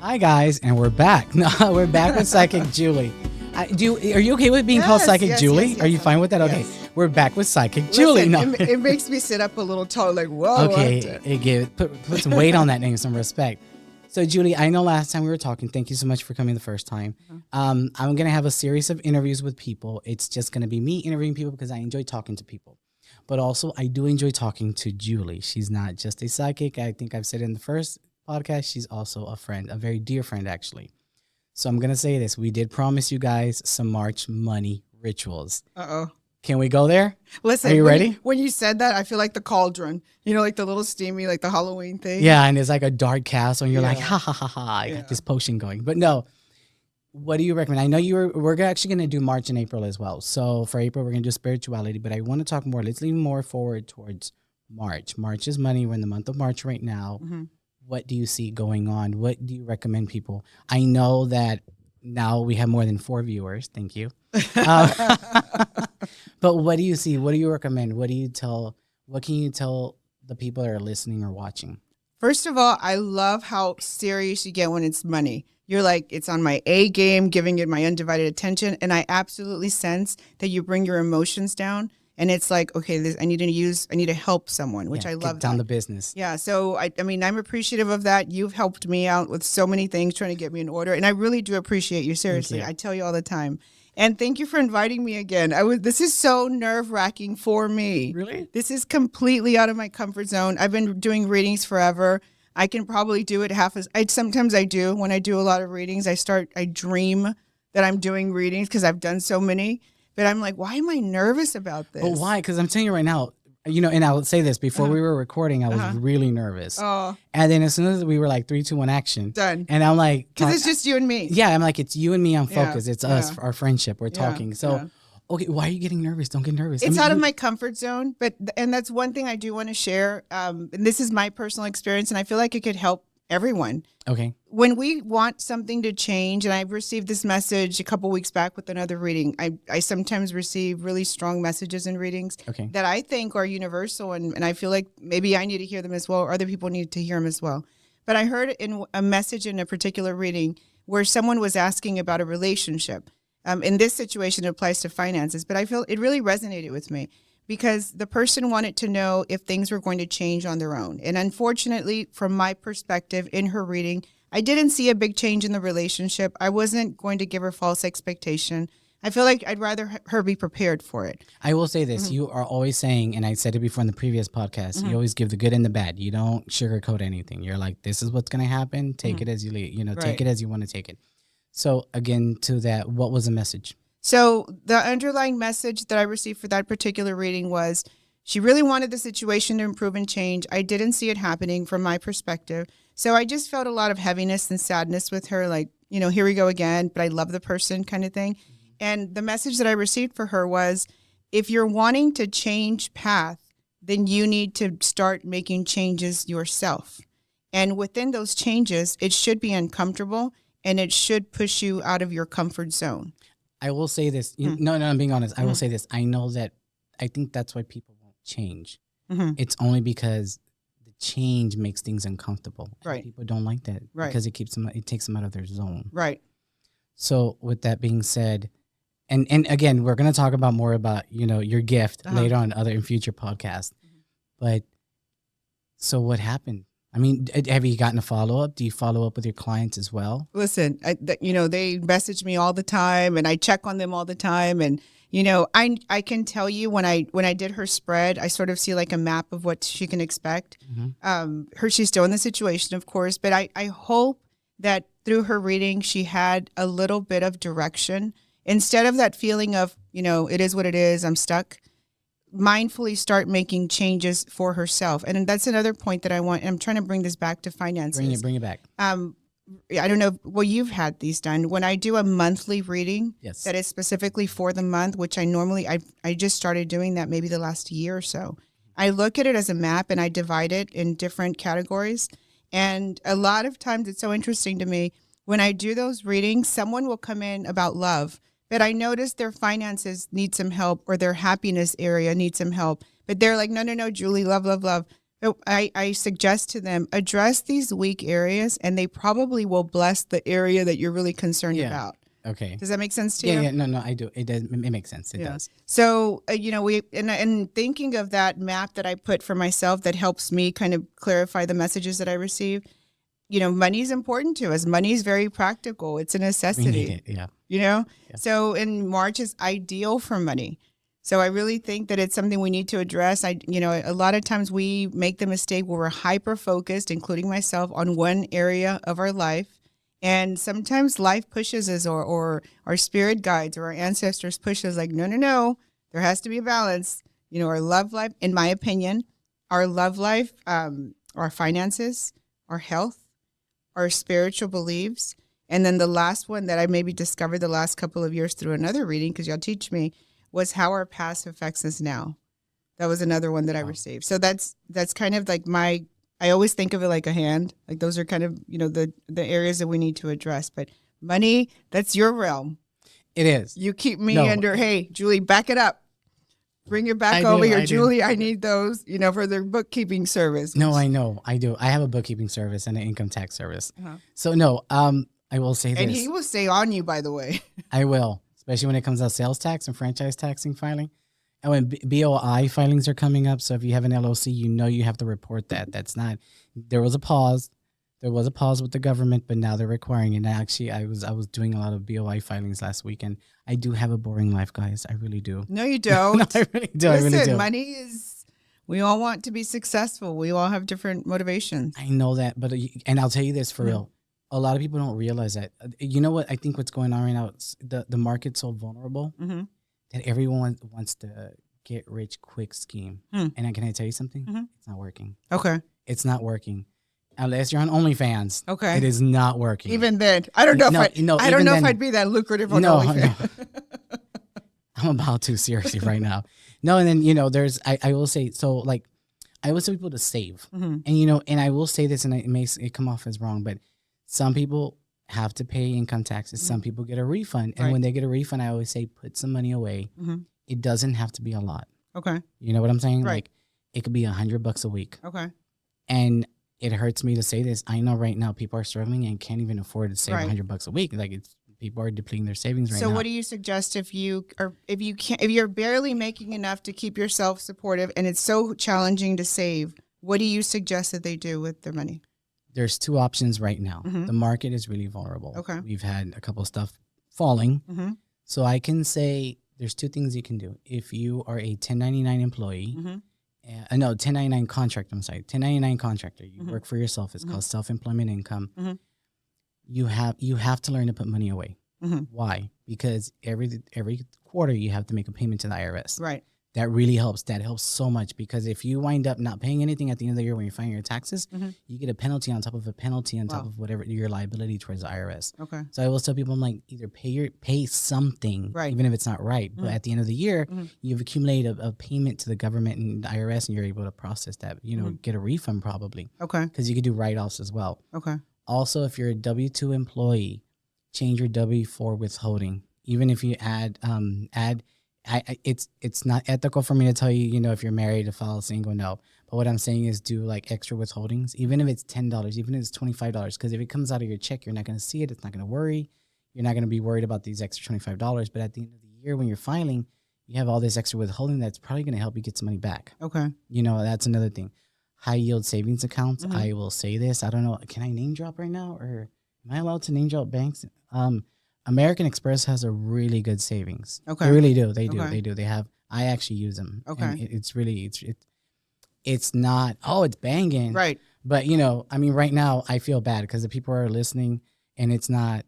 Hi guys, and we're back. No, we're back with Psychic Julie. Are you okay with being called Psychic Julie? Yes, are you fine with that? Okay, we're back with Psychic Julie. No. It makes me sit up a little tall, like whoa. Okay, put some weight on that name, some respect. So Julie, I know last time we were talking. Thank you so much for coming the first time. I'm gonna have a series of interviews with people. It's just gonna be me interviewing people because I enjoy talking to people, but also I do enjoy talking to Julie. She's not just a psychic. I think I've said in the first podcast, she's also a friend, a very dear friend, actually. So I'm going to say this. We did promise you guys some March money rituals. Uh-oh. Can we go there? Listen, are you ready? When you said that, I feel like the cauldron. You know, like the little steamy, like the Halloween thing. Yeah, and it's like a dark castle, and you're like, ha, ha, ha, ha. I got this potion going. But no, what do you recommend? I know we're actually going to do March and April as well. So for April, we're going to do spirituality, but I want to talk more. Let's lean more forward towards March. March is money. We're in the month of March right now. Mm-hmm. What do you see going on? What do you recommend people? I know that now we have more than 4 viewers. Thank you. But what do you see? What do you recommend? What can you tell the people that are listening or watching? First of all, I love how serious you get when it's money. You're like, it's on my A game, giving it my undivided attention. And I absolutely sense that you bring your emotions down. And it's like, okay, I need to help someone, which I love. Get down the business. Yeah. So, I mean, I'm appreciative of that. You've helped me out with so many things, trying to get me in order. And I really do appreciate you. Seriously. I tell you all the time. And thank you for inviting me again. This is so nerve-wracking for me. Really? This is completely out of my comfort zone. I've been doing readings forever. I can probably do it sometimes I do. When I do a lot of readings, I dream that I'm doing readings because I've done so many. But I'm like, why am I nervous about this? But why? Because I'm telling you right now, and I'll say this, before we were recording, I was really nervous. Oh. And then as soon as we were like 3, 2, 1, action. Done. And I'm like. Because it's just you and me. Yeah, I'm like, it's you and me on focus. It's us, our friendship. We're talking. So, okay, why are you getting nervous? Don't get nervous. It's out of my comfort zone. And that's one thing I do want to share. And this is my personal experience, and I feel like it could help everyone. Okay. When we want something to change, and I've received this message a couple weeks back with another reading, I sometimes receive really strong messages in readings that I think are universal, and I feel like maybe I need to hear them as well, or other people need to hear them as well. But I heard in a message in a particular reading where someone was asking about a relationship. In this situation, it applies to finances, but I feel it really resonated with me, because the person wanted to know if things were going to change on their own. And unfortunately, from my perspective in her reading, I didn't see a big change in the relationship. I wasn't going to give her false expectation. I feel like I'd rather her be prepared for it. I will say this. You are always saying, and I said it before in the previous podcast, you always give the good and the bad. You don't sugarcoat anything. You're like, this is what's going to happen. Take it as you take it as you want to take it. So again, to that, what was the message? So the underlying message that I received for that particular reading was she really wanted the situation to improve and change. I didn't see it happening from my perspective. So I just felt a lot of heaviness and sadness with her, like, here we go again, but I love the person kind of thing. And the message that I received for her was, if you're wanting to change path, then you need to start making changes yourself. And within those changes, it should be uncomfortable and it should push you out of your comfort zone. I will say this. No, I'm being honest. I will say this. I know that I think that's why people won't change. It's only because the change makes things uncomfortable. Right. People don't like that because it takes them out of their zone. Right. So with that being said, and again, we're going to talk about more about, your gift later on in future podcasts. But so what happened? I mean, have you gotten a follow-up? Do you follow up with your clients as well? Listen, they message me all the time, and I check on them all the time. And, I can tell you when I did her spread, I sort of see like a map of what she can expect. She's still in the situation, of course, but I hope that through her reading, she had a little bit of direction. Instead of that feeling of, it is what it is, I'm stuck. Mindfully start making changes for herself. And that's another point that I'm trying to bring this back to finances. Bring it back. I don't know. Well, you've had these done. When I do a monthly reading that is specifically for the month, which I just started doing that maybe the last year or so. I look at it as a map and I divide it in different categories. And a lot of times it's so interesting to me when I do those readings, someone will come in about love. But I noticed their finances need some help, or their happiness area needs some help. But they're like, no, Julie, love, love, love. So I suggest to them, address these weak areas, and they probably will bless the area that you're really concerned about. Okay. Does that make sense to you? Yeah. No, I do. It does. It makes sense. It does. So, and thinking of that map that I put for myself that helps me kind of clarify the messages that I receive, money is important to us. Money is very practical. It's a necessity. We need it, yeah. So in March is ideal for money. So I really think that it's something we need to address. A lot of times we make the mistake where we're hyper-focused, including myself, on one area of our life. And sometimes life pushes us or our spirit guides or our ancestors push us like, no, there has to be a balance. Our love life, in my opinion, our love life, our finances, our health, our spiritual beliefs. And then the last one that I maybe discovered the last couple of years through another reading, because y'all teach me, was how our past affects us now. That was another one that I received. So that's kind of like I always think of it like a hand. Like those are kind of, the areas that we need to address. But money, that's your realm. It is. You keep me under, hey, Julie, back it up. Bring it back over here. Julie, I need those, for their bookkeeping service. No, I know. I do. I have a bookkeeping service and an income tax service. So no, I will say this. And he will stay on you, by the way. I will, especially when it comes to sales tax and franchise taxing filing. And when BOI filings are coming up, so if you have an LLC, you have to report that. There was a pause. There was a pause with the government, but now they're requiring it. And actually, I was doing a lot of BOI filings last week, and I do have a boring life, guys. I really do. No, you don't. No, I really do. Listen, I really do. Money is, we all want to be successful. We all have different motivations. I know that, and I'll tell you this for real. A lot of people don't realize that. You know what? I think what's going on right now, the market's so vulnerable. That everyone wants to get rich quick scheme. And can I tell you something? It's not working. Okay. It's not working. Unless you're on OnlyFans. Okay. It is not working. Even then. I don't know if I'd be that lucrative on OnlyFans. No. I'm about to, seriously, right now. No, and then, there's, I will say, so like, I always tell people to save. And, and I will say this, and it may come off as wrong, but some people have to pay income taxes. Some people get a refund. And when they get a refund, I always say, put some money away. It doesn't have to be a lot. Okay. You know what I'm saying? Right. Like, it could be $100 a week. Okay. And it hurts me to say this. I know right now people are struggling and can't even afford to save $100 a week. Like, people are depleting their savings right now. So what do you suggest if you're barely making enough to keep yourself supportive and it's so challenging to save, what do you suggest that they do with their money? There's two options right now. The market is really vulnerable. Okay. We've had a couple of stuff falling. So I can say there's two things you can do. If you are a 1099 employee, 1099 contractor, 1099 contractor, you work for yourself. It's called self-employment income. You have to learn to put money away. Why? Because every quarter you have to make a payment to the IRS. Right. That really helps. That helps so much, because if you wind up not paying anything at the end of the year when you're filing your taxes, you get a penalty on top of a penalty on top of whatever your liability towards the IRS. Okay. So I always tell people, I'm like, either pay something, even if it's not right, but at the end of the year, you've accumulated a payment to the government and the IRS, and you're able to process that. Get a refund probably. Okay. Because you could do write-offs as well. Okay. Also, if you're a W-2 employee, change your W-4 withholding. Even if you add it's not ethical for me to tell you, if you're married to file single, no. But what I'm saying is do like extra withholdings, even if it's $10, even if it's $25, because if it comes out of your check, you're not going to see it. It's not going to worry. You're not going to be worried about these extra $25. But at the end of the year, when you're filing, you have all this extra withholding that's probably going to help you get some money back. Okay. That's another thing. High yield savings accounts. I will say this. I don't know. Can I name drop right now, or am I allowed to name drop banks? American Express has a really good savings. Okay. They really do. They do. They do. They have. I actually use them. Okay. And it's really it's not. Oh, it's banging. Right. But right now I feel bad because the people are listening, and it's not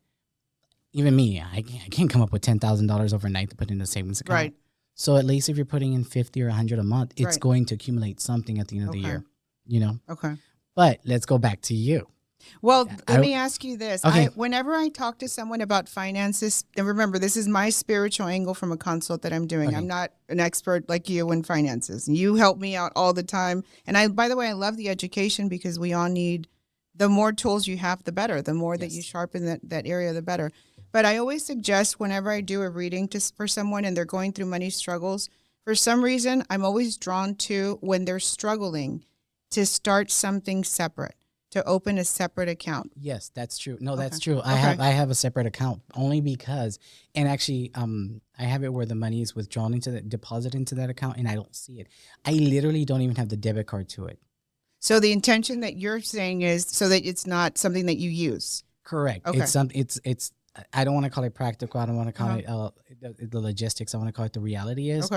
even me. I can't come up with $10,000 overnight to put in a savings account. Right. So at least if you're putting in 50 or 100 a month, it's going to accumulate something at the end of the year. Okay. But let's go back to you. Well, let me ask you this. Okay. Whenever I talk to someone about finances, and remember, this is my spiritual angle from a consult that I'm doing. Okay. I'm not an expert like you in finances. You help me out all the time. And by the way, I love the education, because we all need, the more tools you have, the better. The more that you sharpen that area, the better. But I always suggest whenever I do a reading for someone and they're going through money struggles, for some reason, I'm always drawn to when they're struggling. to start something separate, to open a separate account? Yes, that's true. No, that's true. I have a separate account only because, and actually, I have it where the money is withdrawn deposit into that account, and I don't see it. I literally don't even have the debit card to it. So the intention that you're saying is so that it's not something that you use. Correct. Okay. It's I don't want to call it practical. I don't want to call it the logistics. I want to call it the reality is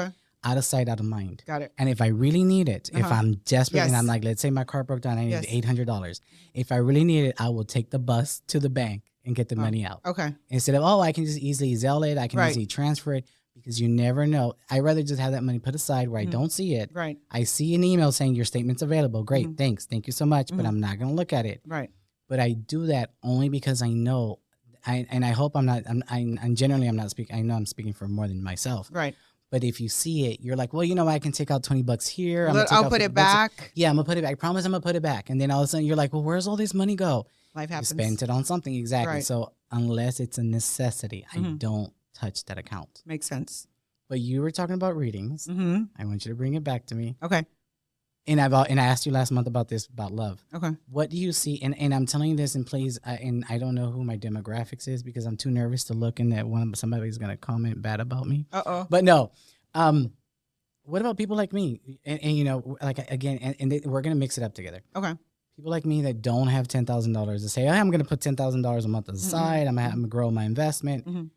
out of sight, out of mind. Got it. And if I really need it, if I'm desperate and I'm like, let's say my car broke down, I need $800. If I really need it, I will take the bus to the bank and get the money out. Okay. Instead of, I can just easily Zelle it. I can easily transfer it because you never know. I'd rather just have that money put aside where I don't see it. Right. I see an email saying your statement's available. Great. Thanks. Thank you so much. But I'm not going to look at it. Right. But I do that only because I know, and I hope I'm not, I'm generally I'm not speaking, I know I'm speaking for more than myself. Right. But if you see it, you're like, well, I can take out $20 here. I'll put it back. Yeah, I'm going to put it back. I promise I'm going to put it back. And then all of a sudden you're like, well, where's all this money go? Life happens. You spent it on something. Exactly. Right. So unless it's a necessity, I don't touch that account. Makes sense. But you were talking about readings. I want you to bring it back to me. Okay. And I asked you last month about love. Okay. What do you see? And I'm telling you this, and please, and I don't know who my demographics is because I'm too nervous to look in that somebody's going to comment bad about me. But no. What about people like me? And like again, and we're going to mix it up together. Okay. People like me that don't have $10,000 to say, I'm going to put $10,000 a month aside. I'm going to grow my investment.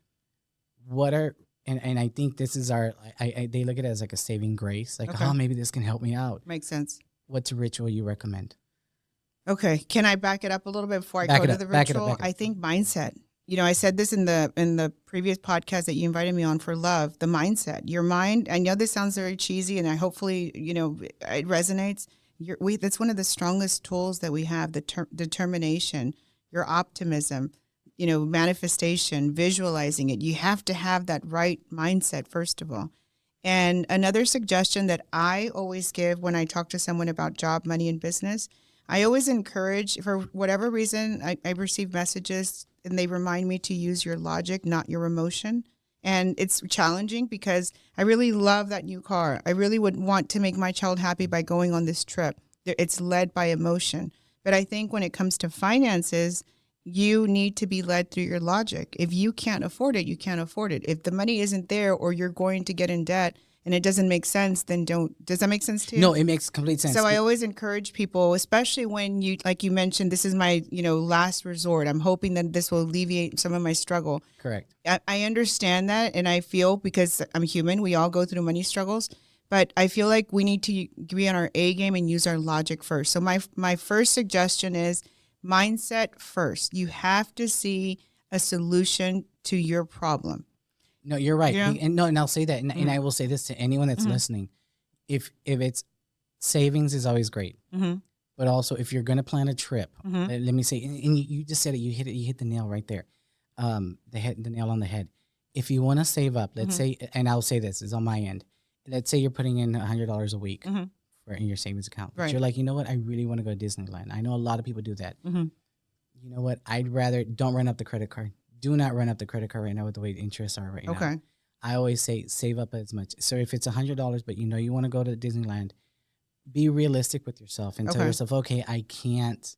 What are And I think this is they look at it as like a saving grace. Like, maybe this can help me out. Makes sense. What's a ritual you recommend? Okay. Can I back it up a little bit before I go to the ritual? I think mindset. I said this in the previous podcast that you invited me on for love, the mindset, your mind. I know this sounds very cheesy and hopefully, it resonates. That's one of the strongest tools that we have, the determination, your optimism, manifestation, visualizing it. You have to have that right mindset, first of all. And another suggestion that I always give when I talk to someone about job, money, and business, I always encourage, for whatever reason, I receive messages and they remind me to use your logic, not your emotion. And it's challenging because I really love that new car. I really would want to make my child happy by going on this trip. It's led by emotion. But I think when it comes to finances, you need to be led through your logic. If you can't afford it, you can't afford it. If the money isn't there or you're going to get in debt and it doesn't make sense, then don't. Does that make sense to you? No, it makes complete sense. So I always encourage people, especially when like you mentioned, this is my, last resort. I'm hoping that this will alleviate some of my struggle. Correct. I understand that. And I feel, because I'm human, we all go through money struggles, but I feel like we need to be on our A game and use our logic first. So my first suggestion is mindset first. You have to see a solution to your problem. No, you're right. And I'll say that. And I will say this to anyone that's listening. If it's savings is always great, but also if you're going to plan a trip, let me say, and you just said it, you hit the nail right there. The nail on the head. If you want to save up, let's say, and I'll say this is on my end. Let's say you're putting in $100 a week in your savings account. But you're like, you know what? I really want to go to Disneyland. I know a lot of people do that. You know what? I'd rather don't run up the credit card. Do not run up the credit card right now with the way the interests are right now. Okay. I always say save up as much. So if it's $100, but you want to go to Disneyland, be realistic with yourself and tell yourself, okay, I can't.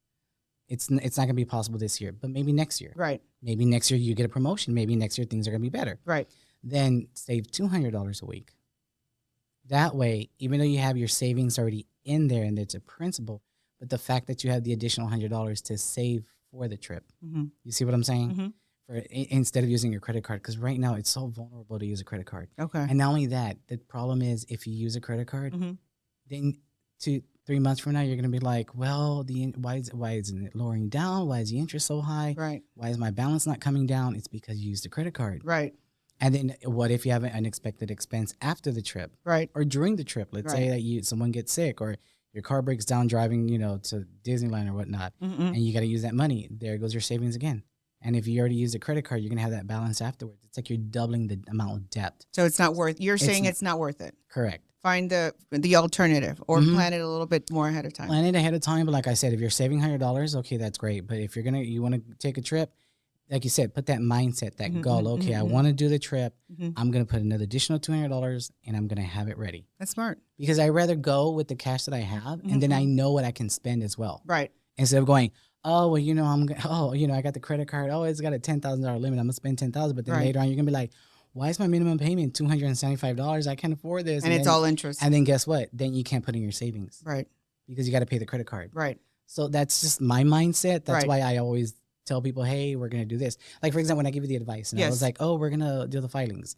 It's not going to be possible this year, but maybe next year. Right. Maybe next year you get a promotion. Maybe next year things are going to be better. Right. Then save $200 a week. That way, even though you have your savings already in there and it's a principal, but the fact that you have the additional $100 to save for the trip, you see what I'm saying? Instead of using your credit card, because right now it's so vulnerable to use a credit card. Okay. And not only that, the problem is if you use a credit card, then 2-3 months from now you're going to be like, well, why isn't it lowering down? Why is the interest so high? Right. Why is my balance not coming down? It's because you used a credit card. Right. And then what if you have an unexpected expense after the trip? Right. Or during the trip? Let's say that someone gets sick or your car breaks down driving, to Disneyland or whatnot, and you got to use that money. There goes your savings again. And if you already used a credit card, you're going to have that balance afterwards. It's like you're doubling the amount of debt. So it's not worth, it's not worth it. Correct. Find the alternative or plan it a little bit more ahead of time. Plan it ahead of time. But like I said, if you're saving $100, okay, that's great. But if you want to take a trip, like you said, put that mindset, that goal. Okay, I want to do the trip. I'm going to put another additional $200 and I'm going to have it ready. That's smart. Because I'd rather go with the cash that I have and then I know what I can spend as well. Right. Instead of going, oh, well, I got the credit card. Oh, it's got a $10,000 limit. I'm going to spend $10,000. But then later on, you're going to be like, why is my minimum payment $275? I can't afford this. And it's then, all interest. And then guess what? Then you can't put in your savings. Right. Because you got to pay the credit card. Right. So that's just my mindset. That's why I always tell people, hey, we're going to do this. Like, for example, when I give you the advice and I was like, oh, we're going to do the filings.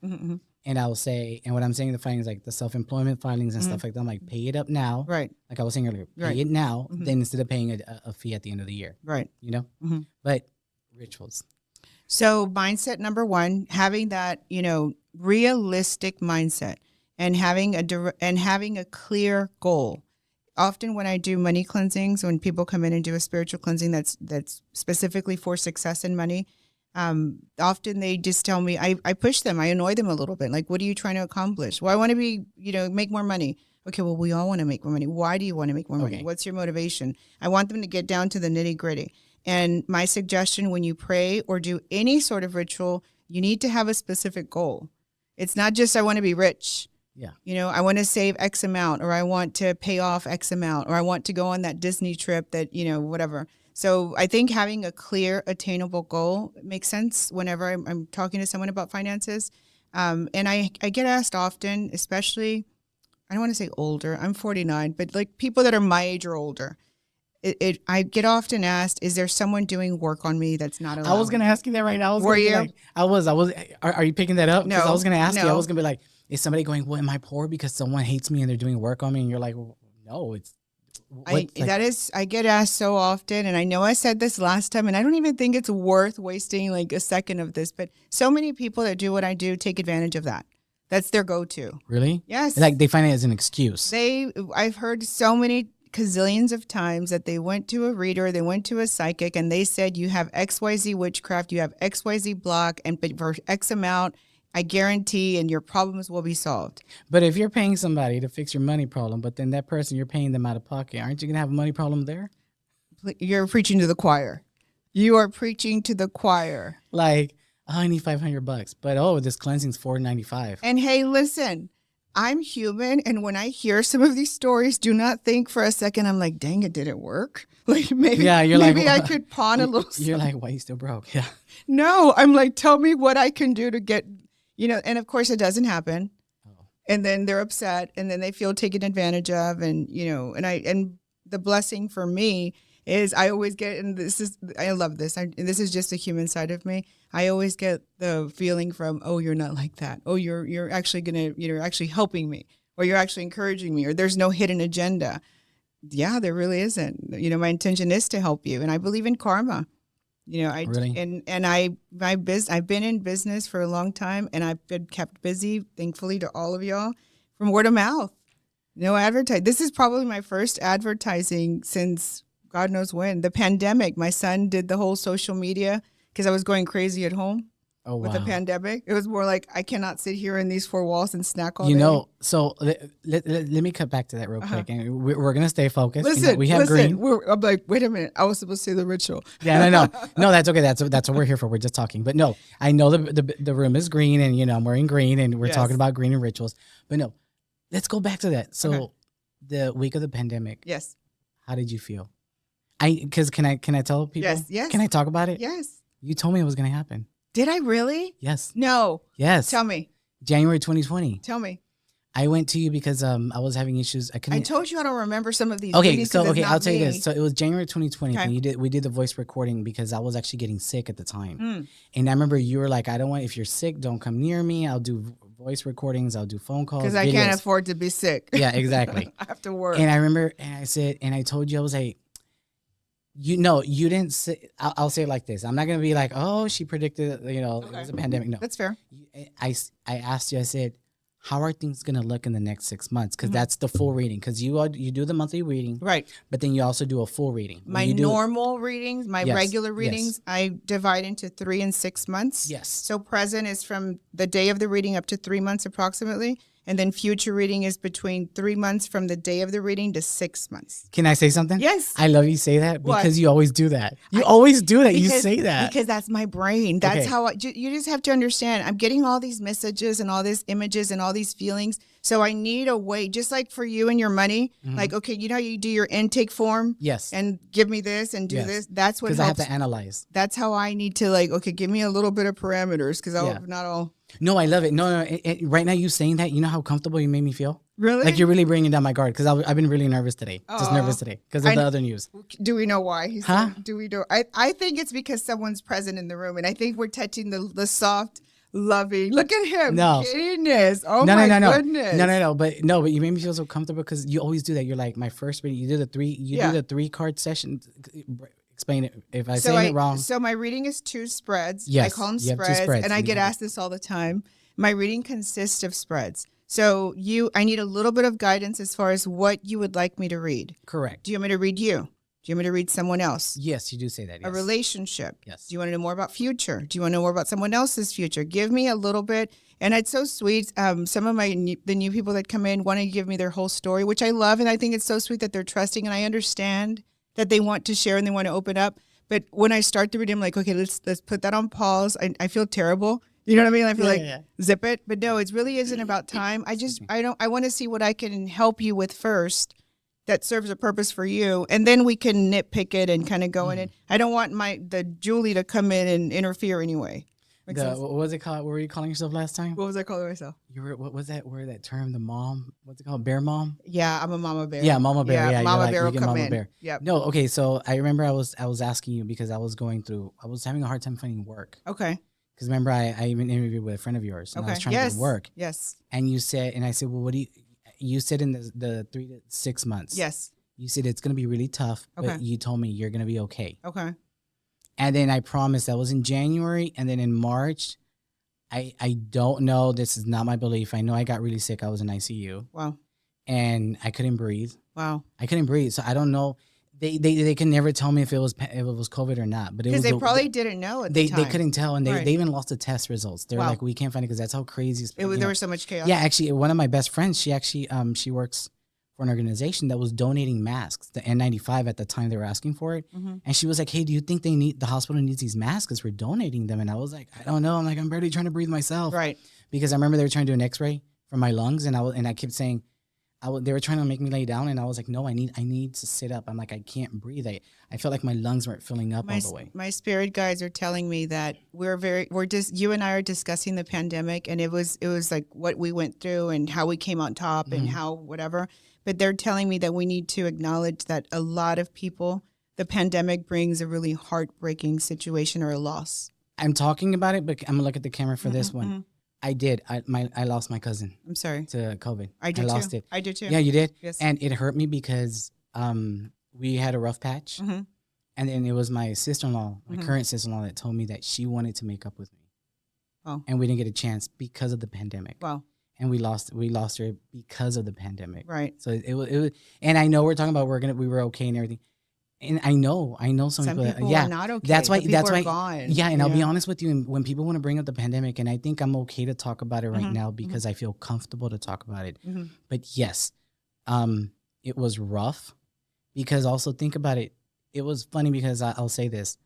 And I will say, and what I'm saying, the filings, like the self-employment filings and stuff like that, I'm like, pay it up now. Right. Like I was saying earlier, pay it now, then instead of paying a fee at the end of the year. Right. You know? But rituals. So mindset number one, having that, realistic mindset and having a clear goal. Often when I do money cleansings, when people come in and do a spiritual cleansing that's specifically for success in money, often they just tell me, I push them, I annoy them a little bit. Like, what are you trying to accomplish? Well, I want to be, make more money. Okay, well, we all want to make more money. Why do you want to make more money? What's your motivation? I want them to get down to the nitty gritty. And my suggestion, when you pray or do any sort of ritual, you need to have a specific goal. It's not just, I want to be rich. Yeah. I want to save X amount, or I want to pay off X amount, or I want to go on that Disney trip that, whatever. So I think having a clear, attainable goal makes sense whenever I'm talking to someone about finances. And I get asked often, especially, I don't want to say older, I'm 49, but like people that are my age or older, I get often asked, is there someone doing work on me that's not allowed? I was going to ask you that right now. Were you? Are you picking that up? No. I was going to ask you, I was going to be like, is somebody going, well, am I poor because someone hates me and they're doing work on me? And you're like, well, no, it's. I get asked so often, and I know I said this last time, and I don't even think it's worth wasting like a second of this, but so many people that do what I do take advantage of that. That's their go-to. Really? Yes. Like they find it as an excuse. I've heard so many gazillions of times that they went to a reader, they went to a psychic, and they said, you have XYZ witchcraft, you have XYZ block, and for X amount, I guarantee, and your problems will be solved. But if you're paying somebody to fix your money problem, but then that person, you're paying them out of pocket, aren't you going to have a money problem there? You're preaching to the choir. You are preaching to the choir. Like, oh, I need $500, but this cleansing's $495. And hey, listen, I'm human, and when I hear some of these stories, do not think for a second I'm like, dang it, did it work? Like maybe I could pawn a little. You're like, why are you still broke? Yeah. No, I'm like, tell me what I can do to get. And of course it doesn't happen. Oh. And then they're upset and then they feel taken advantage of. And, and the blessing for me is I always get, and I love this. This is just a human side of me. I always get the feeling from, oh, you're not like that. Oh, you're actually you're actually helping me, or you're actually encouraging me, or there's no hidden agenda. Yeah, there really isn't. My intention is to help you. And I believe in karma. Really? I've been in business for a long time, and I've been kept busy, thankfully, to all of y'all, from word of mouth. No advertising. This is probably my first advertising since God knows when. The pandemic. My son did the whole social media because I was going crazy at home. Oh, with wow. the pandemic. It was more like, I cannot sit here in these four walls and snack all day. So let me cut back to that real quick. And we're going to stay focused. Listen, we have green. I'm like, wait a minute. I was supposed to say the ritual. Yeah, no, that's okay. That's what we're here for. We're just talking. But no, I know the room is green, and, I'm wearing green, and we're talking about green and rituals. But no, let's go back to that. So the week of the pandemic. Yes. How did you feel? Because can I tell people? Yes. Can I talk about it? Yes. You told me it was going to happen. Did I really? Yes. No. Yes. Tell me. January 2020. Tell me. I went to you because I was having issues. I told you I don't remember some of these. Okay, I'll tell you this. So it was January 2020 okay. when we did the voice recording because I was actually getting sick at the time. And I remember you were like, I don't want, if you're sick, don't come near me. I'll do voice recordings. I'll do phone calls. Because I can't afford to be sick. Yeah, exactly. I have to work. And I remember, and I told you, I was like, you didn't say, I'll say it like this. I'm not going to be like, oh, she predicted, it was a pandemic. No. That's fair. I asked you, I said, how are things going to look in the next 6 months? Because that's the full reading. Because you do the monthly reading. Right. But then you also do a full reading. My normal readings, my regular readings, I divide into 3 and 6 months. Yes. So present is from the day of the reading up to 3 months approximately. And then future reading is between 3 months from the day of the reading to 6 months. Can I say something? Yes. I love you say that because What? you always do that. You always do that. You say that. Because that's my brain. That's Okay. how you just have to understand. I'm getting all these messages and all these images and all these feelings. So I need a way, just like for you and your money, like, okay, you know how you do your intake form? Yes. And give me this and do this. That's what Because helps. I have to analyze. That's how I need to like, okay, give me a little bit of parameters because I'll not all. No, I love it. No. Right now, you saying that, you know how comfortable you made me feel? Really? Like you're really bringing down my guard because I've been really nervous today. Just nervous today because of the other news. Do we know why? He Huh? said, do we know? I think it's because someone's present in the room. And I think we're touching the soft, loving. Look at him. No. Goodness. Oh, No. my goodness. No. But you made me feel so comfortable because you always do that. You're like, my first reading, you do the 3-card session. Explain it if I say it wrong. So my reading is 2 spreads. Yes, I call them you have 2 spreads. spreads. And I get asked this all the time. My reading consists of spreads. So I need a little bit of guidance as far as what you would like me to read. Correct. Do you want me to read you? Do you want me to read someone else? Yes, you do say that. Yes. A relationship. Yes. Do you want to know more about future? Do you want to know more about someone else's future? Give me a little bit. And it's so sweet. Some of the new people that come in want to give me their whole story, which I love. And I think it's so sweet that they're trusting. And I understand that they want to share and they want to open up. But when I start the reading, I'm like, okay, let's put that on pause. I feel terrible. You know what I mean? I feel zip it. But no, it really isn't about time. I want to see what I can help you with first that serves a purpose for you. And then we can nitpick it and kind of go in it. I don't want the Julie to come in and interfere anyway. What was it called? What were you calling yourself last time? What was I calling myself? You were, what was that word, that term, the mom? What's it called? Bear mom? Yeah, I'm a mama bear. Yeah, mama bear. Yeah, mama bear will come mama in. Bear. Yep. No, okay. So I remember I was asking you because I was having a hard time finding work. Okay. Because remember I even interviewed with a friend of yours and I was trying to get work. Yes. And I said, well, what do you said in the 3 to 6 months. Yes. You said it's going to be really tough, but you told me you're going to be okay. Okay. And then I promised that was in January. And then in March, I don't know. This is not my belief. I know I got really sick. I was in ICU. Wow. And I couldn't breathe. Wow. I couldn't breathe. So I don't know. They can never tell me if it was COVID or not. But because they probably didn't know at the time. They couldn't tell. And they even lost the test results. They were like, we can't find it because that's how crazy there was so much chaos. Yeah, actually, one of my best friends, she actually she works for an organization that was donating masks, the N95 at the time they were asking for it. Mm-hmm. And she was like, hey, do you think the hospital needs these masks because we're donating them? And I was like, I don't know. I'm like, I'm barely trying to breathe myself. Right. Because I remember they were trying to do an x-ray for my lungs and I kept saying, they were trying to make me lay down and I was like, no, I need to sit up. I'm like, I can't breathe. I felt like my lungs weren't filling up all the way. My spirit guides are telling me that you and I are discussing the pandemic and it was like what we went through and how we came on top mm-hmm. and how whatever. But they're telling me that we need to acknowledge that a lot of people, the pandemic brings a really heartbreaking situation or a loss. I'm talking about it, but I'm going to look at the camera for mm-hmm, this one. Mm-hmm. I did. I lost my cousin. I'm sorry. To COVID. I did lost too. it. I did too. Yeah, you did? Yes. And it hurt me because we had a rough patch. Mm-hmm. And then it was my sister-in-law, my mm-hmm. current sister-in-law, that told me that she wanted to make up with me. Oh. And we didn't get a chance because of the pandemic. Wow. And we lost her because of the pandemic. Right. So it was, and I know we're talking about we were okay and everything. And I know some people are not okay. That's why gone. Yeah, and I'll be honest with you, and when people want to bring up the pandemic, and I think I'm okay to talk about it right mm-hmm. now because mm-hmm. I feel comfortable to talk about it. Mm-hmm. But yes, it was rough because also think about it. It was funny because I'll say this.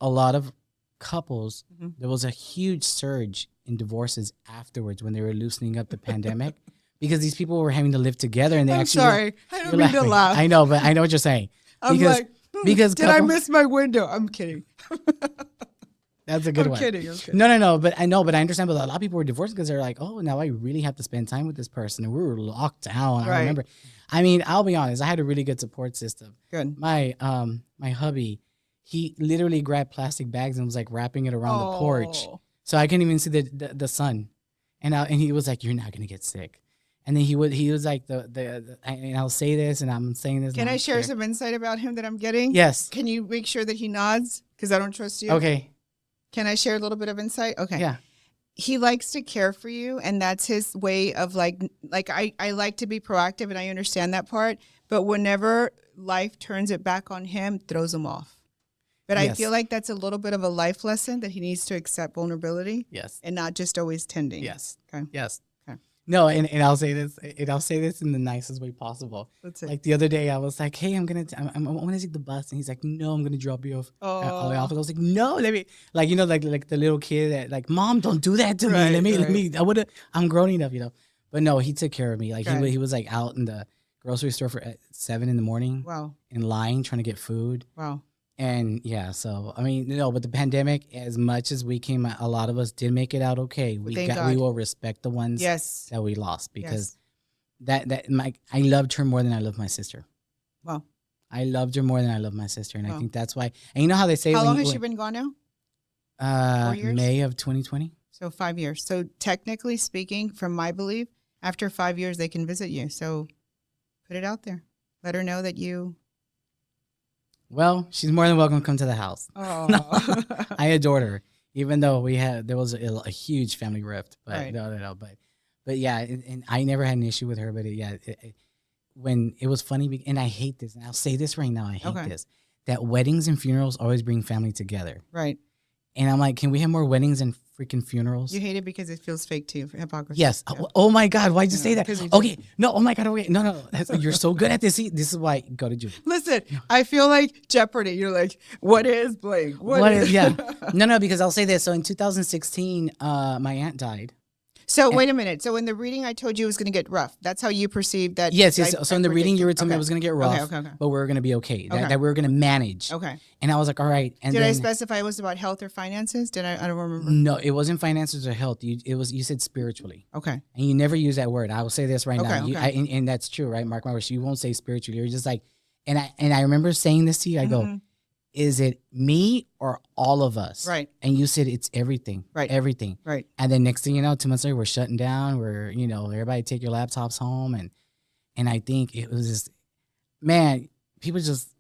A lot of couples, mm-hmm. there was a huge surge in divorces afterwards when they were loosening up the pandemic because these people were having to live together and they I'm actually sorry. I don't mean to laugh. I know, but I know what you're saying. Because did I miss my window? I'm kidding. That's a good one. I'm kidding. No, but I understand. But a lot of people were divorced because they're like, oh, now I really have to spend time with this person, and we were locked down. Right. I remember. I mean, I'll be honest. I had a really good support system. Good. My hubby, he literally grabbed plastic bags and was like wrapping it around the porch, so I couldn't even see the sun. And he was like, "You're not gonna get sick." And then he was like and I'll say this and I'm saying this. Can I share some insight about him that I'm getting? Yes. Can you make sure that he nods? Because I don't trust you. Okay. Can I share a little bit of insight? Okay. Yeah. He likes to care for you, and that's his way of like I like to be proactive, and I understand that part. But whenever life turns it back on him, throws him off. But yes. I feel like that's a little bit of a life lesson that he needs to accept vulnerability. Yes. And not just always tending. Yes. Okay. Yes. No, and I'll say this, in the nicest way possible. Like the other day, I was like, "Hey, I want to take the bus," and he's like, "No, I'm gonna drop you off." All the way off. I was like, "No, let me," like like the little kid that like, "Mom, don't do that to me. Let me. I'm grown enough. But no, he took care of me. Like he was like out in the grocery store at 7 a.m. Wow. In line trying to get food. Wow. And yeah, so I mean, but the pandemic, as much as we came, a lot of us did make it out okay. We will respect the ones that we lost, because I loved her more than I loved my sister. Wow. I loved her more than I loved my sister, and I think that's why. And you know how they say, how long has she been gone now? 4 years? May of 2020. So 5 years. So technically speaking, from my belief, after 5 years they can visit you. So put it out there. Let her know that you. Well, she's more than welcome to come to the house. Oh. No, I adored her, even though there was a huge family rift. But no. But yeah, and I never had an issue with her. But when it was funny, and I hate this, and I'll say this right now, I hate this, that weddings and funerals always bring family together. Right. And I'm like, can we have more weddings and freaking funerals? You hate it because it feels fake to you, hypocrisy. Yes. Yeah. Oh my God, why'd you say that? Okay. No, oh my God, okay. No. You're so good at this. See, this is why, go to Julie. Listen, I feel like Jeopardy. You're like, what is blank? What is? Yeah. No, because I'll say this. So in 2016, my aunt died. So wait a minute. So in the reading, I told you it was going to get rough. That's how you perceived that. Yes. So in the reading, you were telling me it was going to get rough, but we were going to be okay. That we were going to manage. Okay. And I was like, all right. And did I specify it was about health or finances? I don't remember. No, it wasn't finances or health. You said spiritually. Okay. And you never use that word. I will say this right now. Okay. And that's true, right? Mark my words. You won't say spiritually. You're just like, and I remember saying this to you. I go, is it me or all of us? Right. And you said it's everything. Right. Everything. Right. And then next thing you know, 2 months later, we're shutting down. We're, everybody take your laptops home. And I think it was just, man, people just,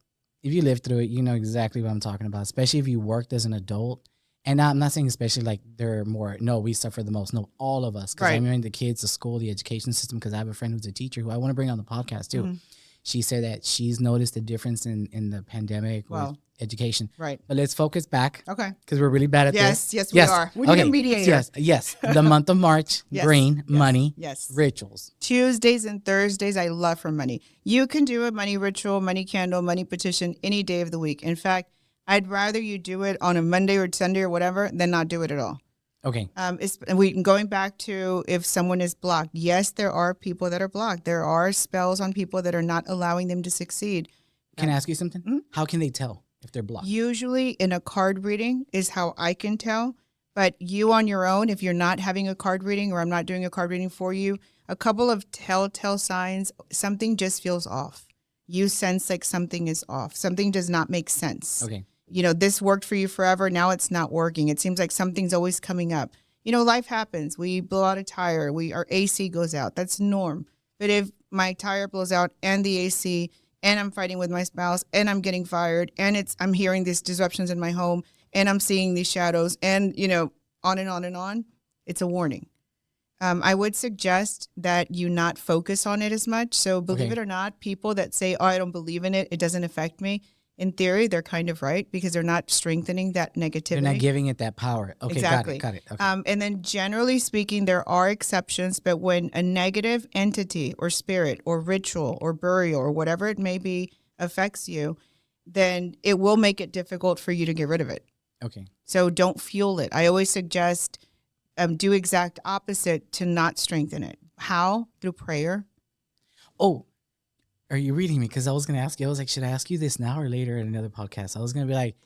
if you live through it, you know exactly what I'm talking about, especially if you worked as an adult. And I'm not saying especially like they're more, no, we suffer the most. No, all of us. Because I mean the kids, the school, the education system, because I have a friend who's a teacher who I want to bring on the podcast too. She said that she's noticed the difference in the pandemic with education. Right. But let's focus back. Okay. Because we're really bad at this. Yes, we are. We need a mediator. Yes. The month of March, green, money, rituals. Tuesdays and Thursdays, I love for money. You can do a money ritual, money candle, money petition any day of the week. In fact, I'd rather you do it on a Monday or Sunday or whatever than not do it at all. Okay. Going back to if someone is blocked. Yes, there are people that are blocked. There are spells on people that are not allowing them to succeed. Can I ask you something? Mm-hmm. How can they tell if they're blocked? Usually in a card reading is how I can tell. But you on your own, if you're not having a card reading or I'm not doing a card reading for you, a couple of telltale signs, something just feels off. You sense like something is off. Something does not make sense. Okay. This worked for you forever. Now it's not working. It seems like something's always coming up. Life happens. We blow out a tire. Our AC goes out. That's norm. But if my tire blows out and the AC and I'm fighting with my spouse and I'm getting fired and I'm hearing these disruptions in my home and I'm seeing these shadows and, on and on and on, it's a warning. I would suggest that you not focus on it as much. So believe it or not, people that say, oh, I don't believe in it, it doesn't affect me. In theory, they're kind of right because they're not strengthening that negativity. They're not giving it that power. Okay, exactly. Got it. Okay. And then generally speaking, there are exceptions, but when a negative entity or spirit or ritual or burial or whatever it may be affects you, then it will make it difficult for you to get rid of it. Okay. So don't fuel it. I always suggest do exact opposite to not strengthen it. How? Through prayer. Oh. Are you reading me? Because I was going to ask you. I was like, should I ask you this now or later in another podcast? I was going to be like,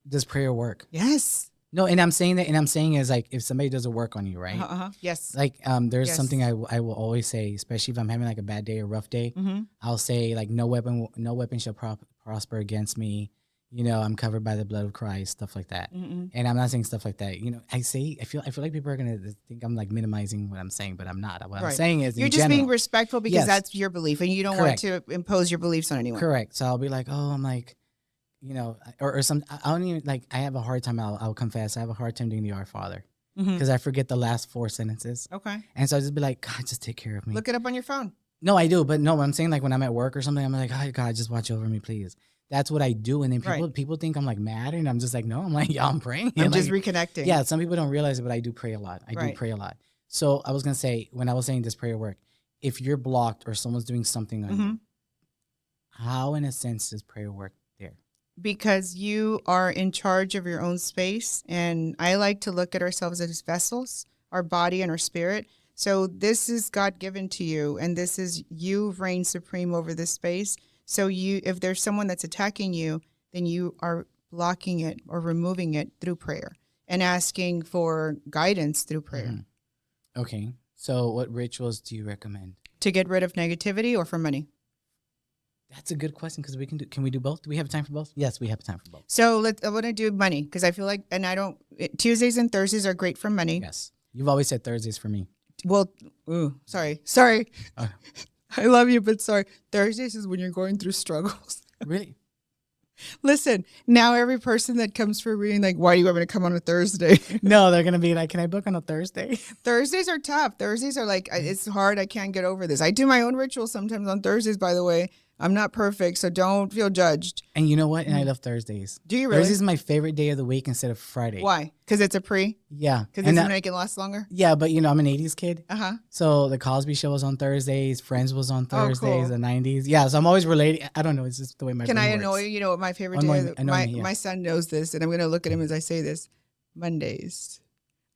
does prayer work? Yes. No, and I'm saying that, and I'm saying is like, if somebody doesn't work on you, right? Yes. Like, there's something I will always say, especially if I'm having like a bad day or rough day. I'll say like, no weapon shall prosper against me. I'm covered by the blood of Christ, stuff like that. And I'm not saying stuff like that. I feel like people are gonna think I'm like minimizing what I'm saying, but I'm not. What I'm saying is you're just being respectful because that's your belief, and you don't want to impose your beliefs on anyone. Correct. So I'll be like, oh, I'm like, or some. I don't even like. I have a hard time. I'll confess. I have a hard time doing the Our Father because I forget the last 4 sentences. Okay. And so I just be like, God, just take care of me. Look it up on your phone. No, I do, but no, I'm saying like when I'm at work or something, I'm like, oh, God, just watch over me, please. That's what I do. And then people think I'm like mad and I'm just like, no, I'm like, yeah, I'm praying. I'm just reconnecting. Yeah. Some people don't realize it, but I do pray a lot. I do pray a lot. So I was going to say, when I was saying this prayer work, if you're blocked or someone's doing something on you, how in a sense does prayer work there? Because you are in charge of your own space. And I like to look at ourselves as vessels, our body and our spirit. So this is God given to you, and this is you reign supreme over this space. So if there's someone that's attacking you, then you are blocking it or removing it through prayer and asking for guidance through prayer. Okay. So what rituals do you recommend? To get rid of negativity or for money? That's a good question because can we do both? Do we have time for both? Yes, we have time for both. So I want to do money because I feel like, Tuesdays and Thursdays are great for money. Yes. You've always said Thursdays for me. Well, sorry. I love you, but sorry. Thursdays is when you're going through struggles. Really? Listen, now every person that comes for a reading, like, why do you want me to come on a Thursday? No, they're going to be like, can I book on a Thursday? Thursdays are tough. Thursdays are like, it's hard. I can't get over this. I do my own rituals sometimes on Thursdays, by the way. I'm not perfect, so don't feel judged. And you know what? And I love Thursdays. Do you really? Thursdays is my favorite day of the week instead of Friday. Why? Because it's a pre? Yeah. Because it's make it last longer? Yeah, but I'm an 80s kid. Uh-huh. So the Cosby Show was on Thursdays. Friends was on Thursdays, cool. The 90s. Yeah, so I'm always relating. I don't know. It's just the way my brain works. Can I annoy you? You know what my favorite day is? My son knows this, and I'm going to look at him as I say this. Mondays.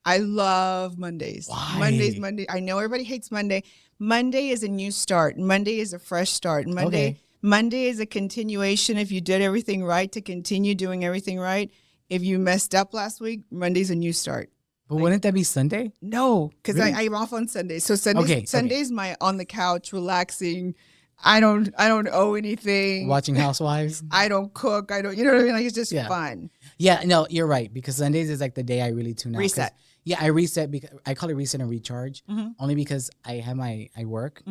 I love Mondays. Why? Monday. I know everybody hates Monday. Monday is a new start. Monday is a fresh start. Monday is a continuation. If you did everything right, to continue doing everything right. If you messed up last week, Monday's a new start. But wouldn't that be Sunday? No, because really? I'm off on Sunday. So Sunday's my on the couch relaxing. I don't owe anything. Watching Housewives. I don't cook. You know what I mean? Like, it's just fun. Yeah, no, you're right, because Sundays is like the day I really tune out. Reset. Yeah, I reset because I call it reset and recharge. Only because I work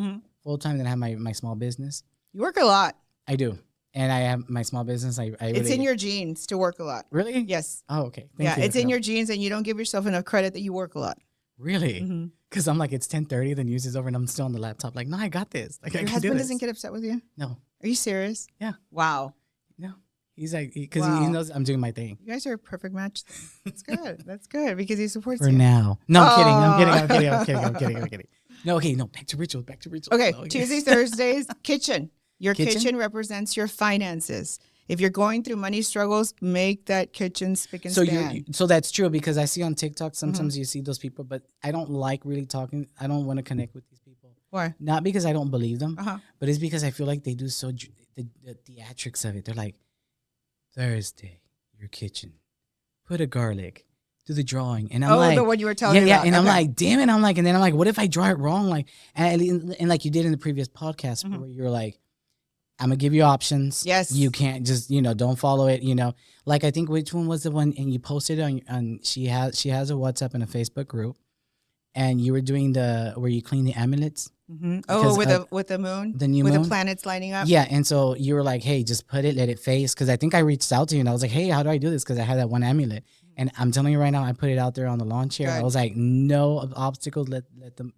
full time, then I have my small business. You work a lot. I do. And I have my small business. It's in your genes to work a lot. Really? Yes. Oh, okay. Thank you. It's in your genes, and you don't give yourself enough credit that you work a lot. Really? Because I'm like, it's 10:30, the news is over, and I'm still on the laptop. Like, no, I got this. Like, your husband doesn't get upset with you? No. Are you serious? Yeah. Wow. No. He's like, because he knows I'm doing my thing. You guys are a perfect match. That's good. That's good because he supports you. For now. No, I'm kidding. No, okay, no, back to rituals. Okay, no, Tuesdays, Thursdays, kitchen. Your kitchen represents your finances. If you're going through money struggles, make that kitchen spick and span. So that's true, because I see on TikTok sometimes you see those people, but I don't like really talking. I don't want to connect with these people. Why? Not because I don't believe them, but it's because I feel like they do the theatrics of it. They're like, Thursday, your kitchen, put a garlic, do the drawing, and I'm like, the one you were telling me about. And I'm like, damn it, and then I'm like, what if I draw it wrong? Like, and like you did in the previous podcast where you're like, I'm gonna give you options. Yes. You can't just, don't follow it, Like, I think, which one was the one, and you posted on she has a WhatsApp and a Facebook group, and you were doing where you clean the amulets. Oh, with the moon? The new moon? With the planets lining up? Yeah, and so you were like, hey, just put it, let it face, because I think I reached out to you, and I was like, hey, how do I do this? Because I had that one amulet. And I'm telling you right now, I put it out there on the lawn chair. I was like, no obstacles, let the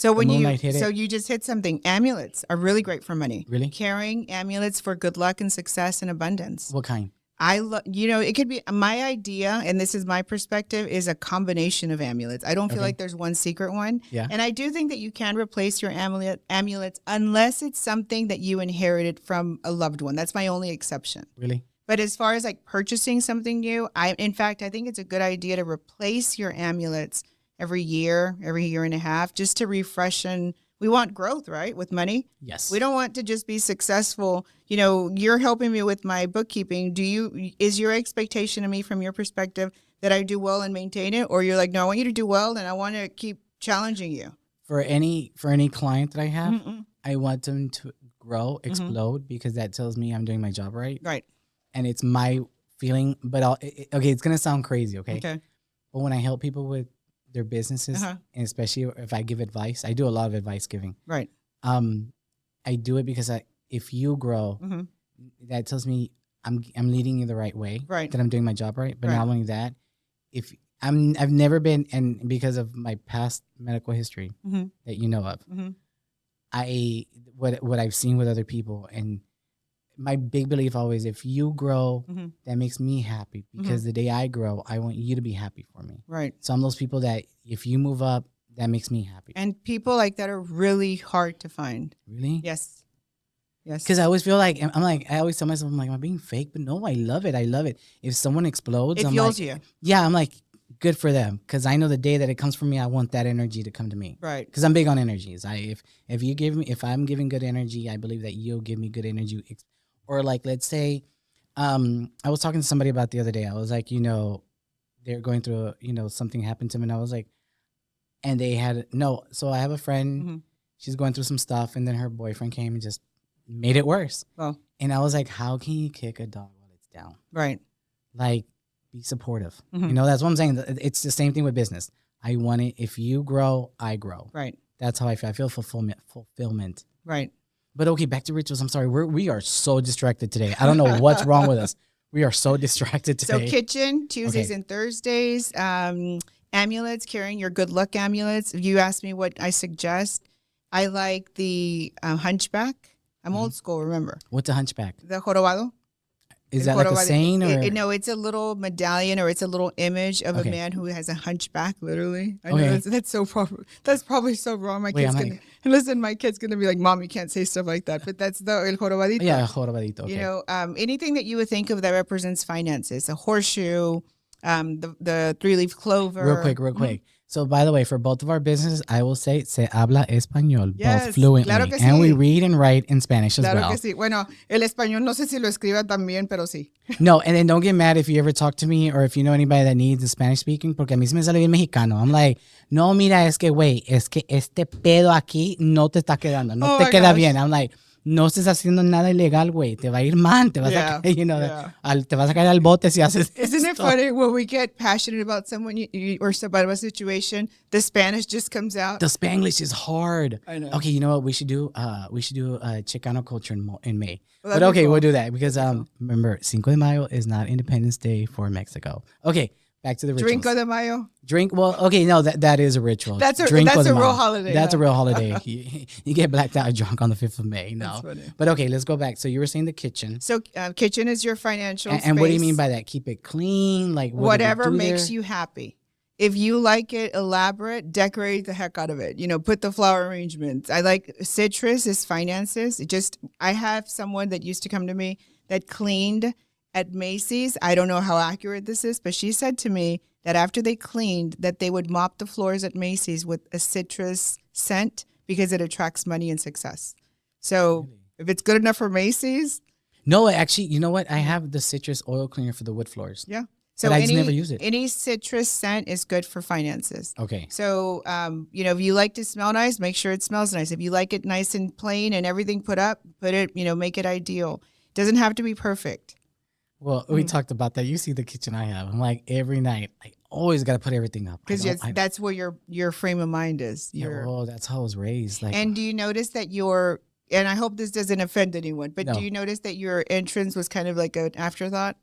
moonlight hit it. So you just hit something. Amulets are really great for money. Really? Carrying amulets for good luck and success and abundance. What kind? It could be, my idea, and this is my perspective, is a combination of amulets. I don't feel like there's one secret one. Yeah. And I do think that you can replace your amulets unless it's something that you inherited from a loved one. That's my only exception. Really? But as far as like purchasing something new, I think it's a good idea to replace your amulets every year and a half, just to refresh. And we want growth, right? With money. Yes. We don't want to just be successful. You're helping me with my bookkeeping. Is your expectation of me from your perspective that I do well and maintain it? Or you're like, no, I want you to do well and I want to keep challenging you. For any client that I have, I want them to grow, explode, because that tells me I'm doing my job right. Right. And it's my feeling, but it's going to sound crazy, okay? Okay. But when I help people with their businesses, and especially if I give advice, I do a lot of advice giving. Right. I do it because if you grow, that tells me I'm leading you the right way, right? That I'm doing my job right. But not only that, if I've never been, and because of my past medical history that you know of, what I've seen with other people, and my big belief always, if you grow, that makes me happy, because the day I grow, I want you to be happy for me. Right. So I'm those people that if you move up, that makes me happy. And people like that are really hard to find. Really? Yes. Because I always feel like, I always tell myself, am I being fake? But no, I love it. I love it. If someone explodes, It fuels you. Yeah, I'm like, good for them. Because I know the day that it comes from me, I want that energy to come to me. Right. Because I'm big on energies. If I'm giving good energy, I believe that you'll give me good energy. Or like, let's say, I was talking to somebody about the other day. I was like, they're going through, something happened to them. And I was like, and they had, no. So I have a friend, she's going through some stuff. And then her boyfriend came and just made it worse. Oh. And I was like, how can you kick a dog while it's down? Right. Like, be supportive. That's what I'm saying. It's the same thing with business. I want it. If you grow, I grow. Right. That's how I feel. I feel fulfillment. Right. But okay, back to rituals. I'm sorry. We are so distracted today. I don't know what's wrong with us. We are so distracted today. So kitchen, Tuesdays and Thursdays, amulets, carrying your good luck amulets. If you ask me what I suggest, I like the hunchback. I'm old school, remember. What's a hunchback? The jorobado. Is that like a saying? No, it's a little medallion or it's a little image of a man who has a hunchback, literally. I know that's probably so wrong. My kid's gonna be like, Mom, you can't say stuff like that. But that's the el jorobadito. Yeah, jorobadito. Okay. Anything that you would think of that represents finances. A horseshoe, the 3-leaf clover. Real quick. So, by the way, for both of our businesses, I will say se habla español, yes, both fluently. Claro que sí. And we read and write in Spanish as well. Claro que sí. Bueno, el español no sé si lo escriba también, pero sí. No, and then don't get mad if you ever talk to me or if you know anybody that needs a Spanish speaking, porque a mí se me sale bien mexicano. I'm like, no, mira, es que, güey, es que este pedo aquí no te está quedando, no te queda bien. I'm like, no estés haciendo nada ilegal, güey. Te va a ir mal. Te vas a caer, te vas a caer al bote si haces Isn't it funny when we get passionate about someone or about a situation, the Spanish just comes out? The Spanglish is hard. I know. Okay, you know what we should do? We should do Chicano culture in May. Well, but okay, cool. We'll do that because remember, Cinco de Mayo is not Independence Day for Mexico. Okay. Back to the rituals. Drinko de Mayo. Well, okay, no, that is a ritual. That's a real holiday. That's a real holiday. You get blacked out drunk on the 5th of May. No. That's funny. But okay, let's go back. So you were saying the kitchen. So kitchen is your financial space. And what do you mean by that? Keep it clean? Like whatever makes you happy. If you like it elaborate, decorate the heck out of it. Put the flower arrangements. I like citrus is finances. I have someone that used to come to me that cleaned at Macy's. I don't know how accurate this is, but she said to me that after they cleaned, that they would mop the floors at Macy's with a citrus scent because it attracts money and success. So if it's good enough for Macy's. No, actually, you know what? I have the citrus oil cleaner for the wood floors. Yeah. So I just never use it. Any citrus scent is good for finances. Okay. So, if you like to smell nice, make sure it smells nice. If you like it nice and plain and everything put it, make it ideal. It doesn't have to be perfect. Well, we talked about that. You see the kitchen I have. I'm like, every night, I always got to put everything up. Because that's where your frame of mind is. That's how I was raised. And do you notice that and I hope this doesn't offend anyone, but do you notice that your entrance was kind of like an afterthought?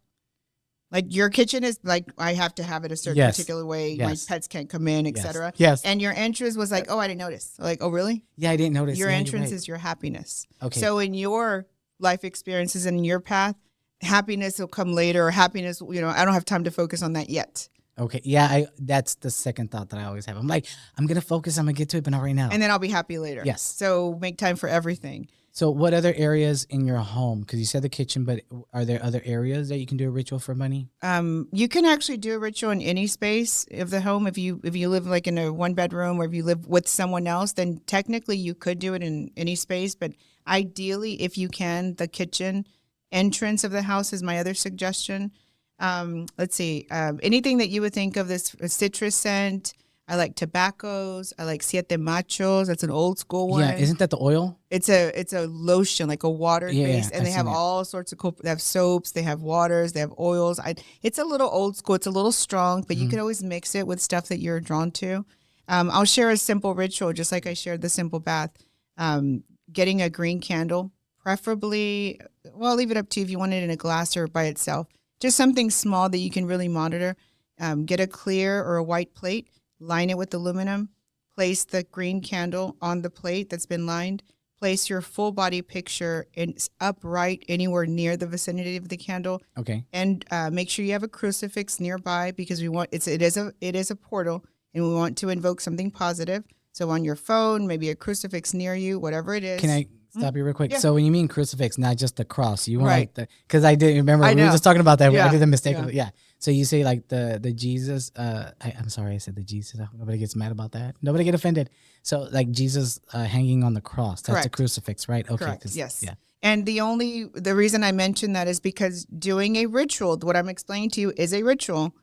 Like your kitchen is like, I have to have it a certain particular way. Yes. My pets can't come in, etc. Yes. And your entrance was like, oh, I didn't notice. Like, oh, really? Yeah, I didn't notice. Your entrance is your happiness. Okay. So in your life experiences and in your path, happiness will come later, or happiness, I don't have time to focus on that yet. Okay. Yeah, that's the second thought that I always have. I'm like, I'm going to focus. I'm going to get to it, but not right now. And then I'll be happy later. Yes. So make time for everything. So what other areas in your home? Because you said the kitchen, but are there other areas that you can do a ritual for money? You can actually do a ritual in any space of the home. If you live like in a 1-bedroom, or if you live with someone else, then technically you could do it in any space. But ideally, if you can, the kitchen entrance of the house is my other suggestion. Let's see. Anything that you would think of, this citrus scent. I like tobaccos. I like siete machos. That's an old school one. Yeah, isn't that the oil? It's a lotion, like a water base, and they have all sorts of cool. They have soaps, they have waters, they have oils. It's a little old school. It's a little strong, but you can always mix it with stuff that you're drawn to. I'll share a simple ritual, just like I shared the simple bath. Getting a green candle, preferably. Well, I'll leave it up to you if you want it in a glass or by itself. Just something small that you can really monitor. Get a clear or a white plate. Line it with aluminum. Place the green candle on the plate that's been lined. Place your full body picture upright anywhere near the vicinity of the candle. Okay. And make sure you have a crucifix nearby, because it is a portal. and we want to invoke something positive. So on your phone, maybe a crucifix near you, whatever it is. Can I stop you real quick? Yeah. So when you mean crucifix, not just the cross, you want like the, because I did remember we were just talking about that. Yeah. I did the mistake. Yeah. So you say like the Jesus. I'm sorry, I said the Jesus. Nobody gets mad about that. Nobody get offended. So like Jesus hanging on the cross. That's the crucifix, right? Okay. Correct. Yes. Yeah. And the reason I mentioned that is because doing a ritual, what I'm explaining to you is a ritual.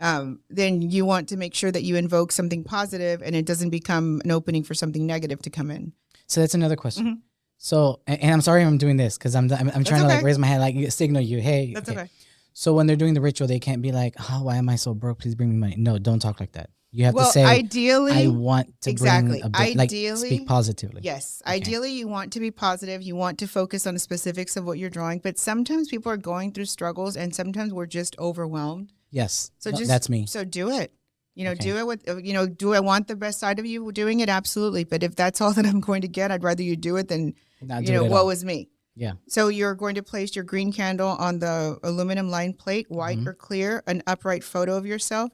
Then you want to make sure that you invoke something positive and it doesn't become an opening for something negative to come in. So that's another question. So, and I'm sorry I'm doing this because I'm trying to like raise my hand, like signal you, hey. That's okay. So when they're doing the ritual, they can't be like, oh, why am I so broke? Please bring me money. No, don't talk like that. You have to say, ideally, I want to bring a bit, like speak positively. Yes. Okay. Ideally, you want to be positive. You want to focus on the specifics of what you're drawing. But sometimes people are going through struggles and sometimes we're just overwhelmed. Yes. So that's me. So do it. Do it with, do I want the best side of you doing it? Absolutely. But if that's all that I'm going to get, I'd rather you do it than, woe is me. Yeah. So you're going to place your green candle on the aluminum lined plate, white or clear, an upright photo of yourself,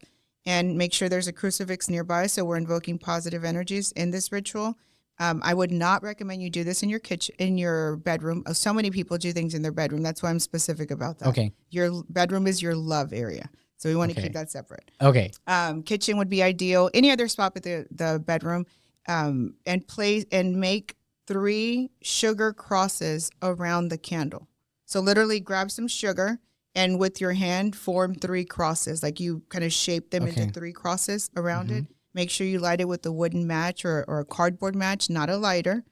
and make sure there's a crucifix nearby. So we're invoking positive energies in this ritual. I would not recommend you do this in your kitchen, in your bedroom. So many people do things in their bedroom. That's why I'm specific about that. Okay. Your bedroom is your love area. So we want to keep that separate. Okay. Kitchen would be ideal. Any other spot but the bedroom, and make 3 sugar crosses around the candle. So literally grab some sugar and with your hand form 3 crosses. Like you kind of shape them into 3 crosses around it. Make sure you light it with a wooden match or a cardboard match, not a lighter,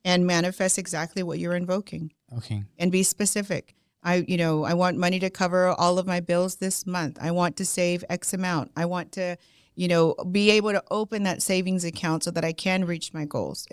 and manifest exactly what you're invoking. Okay. And be specific. I want money to cover all of my bills this month. I want to save X amount. I want to, be able to open that savings account so that I can reach my goals.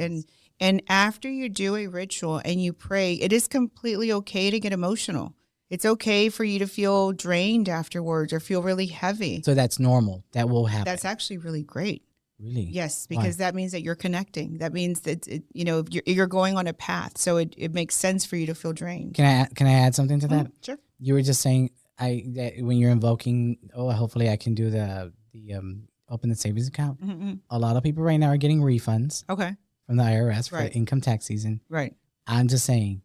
And after you do a ritual and you pray, it is completely okay to get emotional. It's okay for you to feel drained afterwards or feel really heavy. So that's normal. That will happen. That's actually really great. Really? Yes, because that means that you're connecting. That means that you're going on a path. So it makes sense for you to feel drained. Can I add something to that? Sure. You were just saying that when you're invoking, hopefully I can do the open the savings account. A lot of people right now are getting refunds. Okay. From the IRS for income tax season. Right. I'm just saying,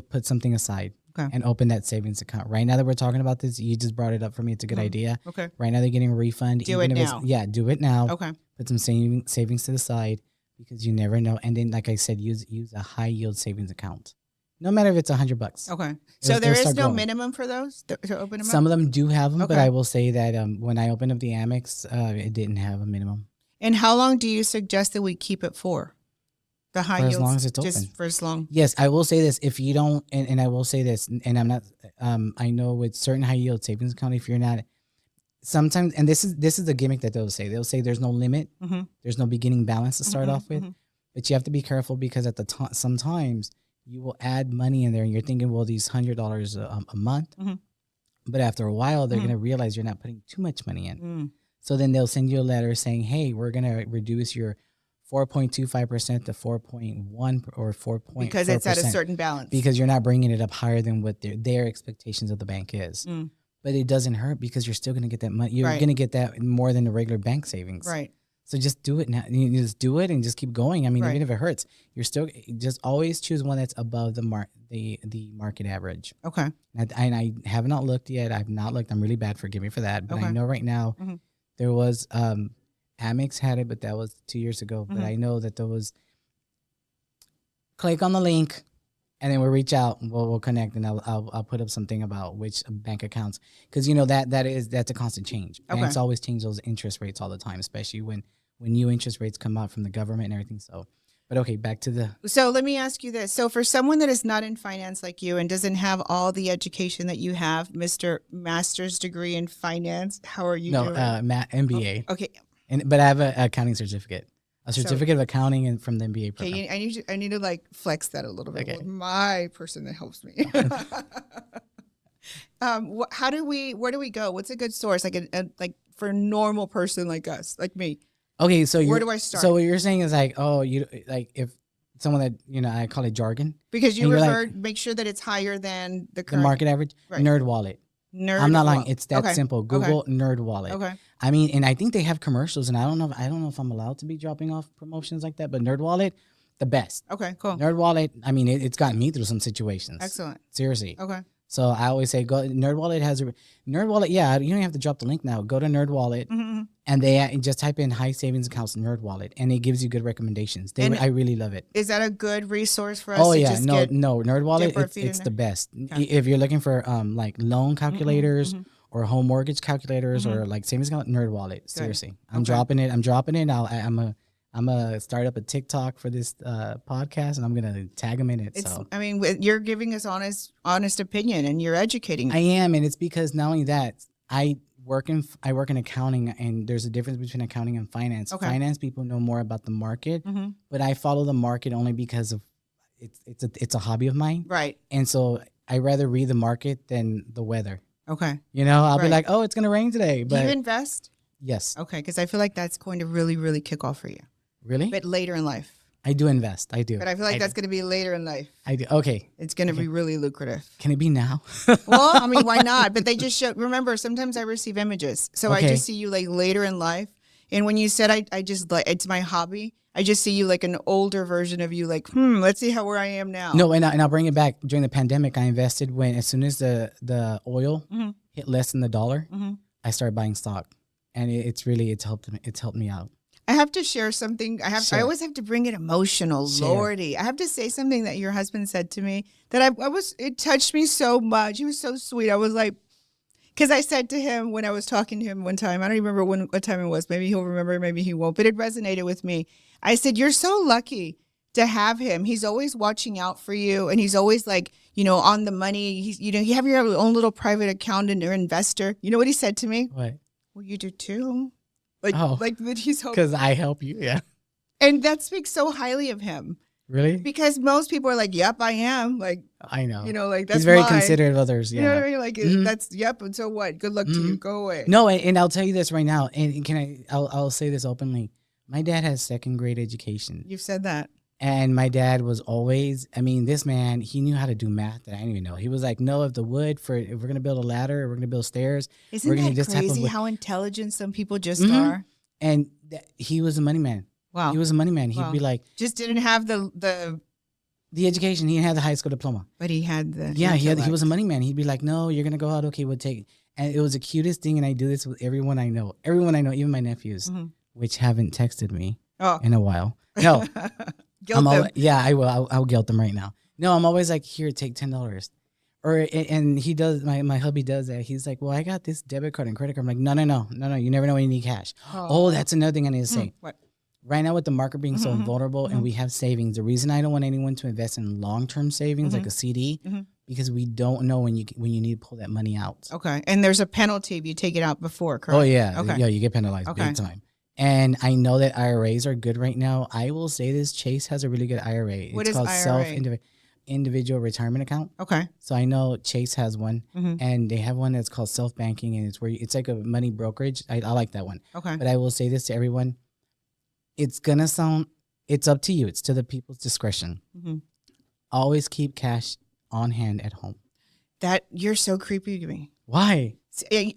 put something aside and open that savings account. Right now that we're talking about this, you just brought it up for me. It's a good idea. Okay. Right now they're getting a refund. Do it now. Do it now. Okay. Put some savings to the side because you never know. And then, like I said, use a high yield savings account. No matter if it's $100. Okay. So there is no minimum for those to open them Some of them do have them, but I will say that when I opened up the Amex, it didn't have a minimum. And how long do you suggest that we keep it for? The high yields, as long as it's open. Just for as long. Yes, I will say this. If you don't, and I will say this, and I'm not, I know with certain high yield savings account, if you're not, sometimes, and this is the gimmick that they'll say there's no limit, there's no beginning balance to start off with, but you have to be careful because sometimes you will add money in there and you're thinking, well, these $100 a month, but after a while they're gonna realize you're not putting too much money in, so then they'll send you a letter saying, hey, we're gonna reduce your 4.25% to 4.1 or 4. Because it's at a certain balance. Because you're not bringing it up higher than what their expectations of the bank is. But it doesn't hurt because you're still going to get that money. You're going to get that more than the regular bank savings. Right. So just do it now. You just do it and just keep going. I mean, even if it hurts, you're still just always choose one that's above the market average. Okay. And I have not looked yet. I've not looked. I'm really bad. Forgive me for that. But I know right now there was Amex had it, but that was 2 years ago. But I know that there was. Click on the link, and then we'll reach out. And we'll connect, and I'll put up something about which bank accounts, because that's a constant change. Banks always change those interest rates all the time, especially when new interest rates come out from the government and everything. So, but okay, back to the. So let me ask you this: so for someone that is not in finance like you and doesn't have all the education that you have, Mr. Master's degree in finance, how are you doing? MBA. Oh, okay. But I have an accounting certificate, certificate of accounting, and from the MBA program. Okay, I need to like flex that a little bit. Okay. With my person that helps me. Where do we go? What's a good source? Like for a normal person like us, like me. Okay, so where do I start? So what you're saying is if someone that I call it jargon, because you referred, make sure that it's higher than the current market average. Nerd Wallet. I'm not lying. It's that simple. Google Nerd Wallet. Okay. I mean, and I think they have commercials, and I don't know if I'm allowed to be dropping off promotions like that, but Nerd Wallet, the best. Okay, cool. Nerd Wallet, I mean, it's gotten me through some situations. Excellent. Seriously. Okay. So I always say, go. Nerd Wallet has a Nerd Wallet. Yeah, you don't have to drop the link now. Go to Nerd Wallet, and they just type in high savings accounts Nerd Wallet, and it gives you good recommendations. I really love it. Is that a good resource for us? Oh yeah, no, Nerd Wallet, it's the best. Okay. If you're looking for like loan calculators or home mortgage calculators or like savings account, Nerd Wallet. Seriously, I'm dropping it. Now I'm gonna start up a TikTok for this podcast, and I'm gonna tag them in it. I mean, you're giving us honest opinion, and you're educating. I am, and it's because not only that, I work in accounting, and there's a difference between accounting and finance. Okay. Finance people know more about the market, but I follow the market only because of it's a hobby of mine, right? And so I rather read the market than the weather. Okay, I'll be like, oh, it's gonna rain today. But do you invest? Yes. Okay, because I feel like that's going to really, really kick off for you. Really? But later in life. I do invest. I do. But I feel like that's going to be later in life. I do. Okay. It's going to be really lucrative. Can it be now? Well, I mean, why not? But they just show. Remember, sometimes I receive images, so I just see you like later in life. And when you said I just like it's my hobby, I just see you like an older version of you. Like, let's see where I am now. No, and I'll bring it back. During the pandemic, I invested as soon as the oil hit less than $1, I started buying stock, and it's helped me out. I have to share something. I always have to bring it emotional. Share. Lordy, I have to say something that your husband said to me that it touched me so much. He was so sweet. I was like, because I said to him when I was talking to him one time, I don't even remember what time it was. Maybe he'll remember, maybe he won't. But it resonated with me. I said, "You're so lucky to have him. He's always watching out for you, and he's always like, on the money. He's, you have your own little private accountant or investor." You know what he said to me? What? Well, you do too. Like that he's hoping. Because I help you, yeah. And that speaks so highly of him. Really? Because most people are like, "Yep, I am." Like, I know. Like that's he's very considerate of others. Yeah. You know what I mean? Like that's yep. And so what? Good luck to you. Go away. No, and I'll tell you this right now. And I'll say this openly. My dad has second grade education. You've said that. And my dad was always, this man, he knew how to do math that I didn't even know. He was like, no, if we're going to build a ladder, or we're going to build stairs. Isn't that crazy how intelligent some people just are? And he was a money man. Wow. He was a money man. He'd be like. Just didn't have the education. He didn't have the high school diploma. But he had the. Yeah, he was a money man. He'd be like, no, you're going to go out. Okay, we'll take. And it was the cutest thing. And I do this with everyone I know. Even my nephews, which haven't texted me in a while. No. Guilt them. I will. I'll guilt them right now. No, I'm always like, here, take $10. And he does, my hubby does that. He's like, well, I got this debit card and credit card. I'm like, no. You never know when you need cash. Oh, that's another thing I need to say. What? Right now with the market being so vulnerable and we have savings, the reason I don't want anyone to invest in long-term savings like a CD, because we don't know when you need to pull that money out. Okay. And there's a penalty if you take it out before, correct? Oh, yeah. Okay. Yeah, you get penalized big time. And I know that IRAs are good right now. I will say this, Chase has a really good IRA. What it's is called IRA? Individual retirement account. Okay. So I know Chase has one, and they have one that's called self-banking, and it's like a money brokerage. I like that one. Okay. But I will say this to everyone. It's up to you. It's to the people's discretion. Always keep cash on hand at home. That you're so creepy to me. Why?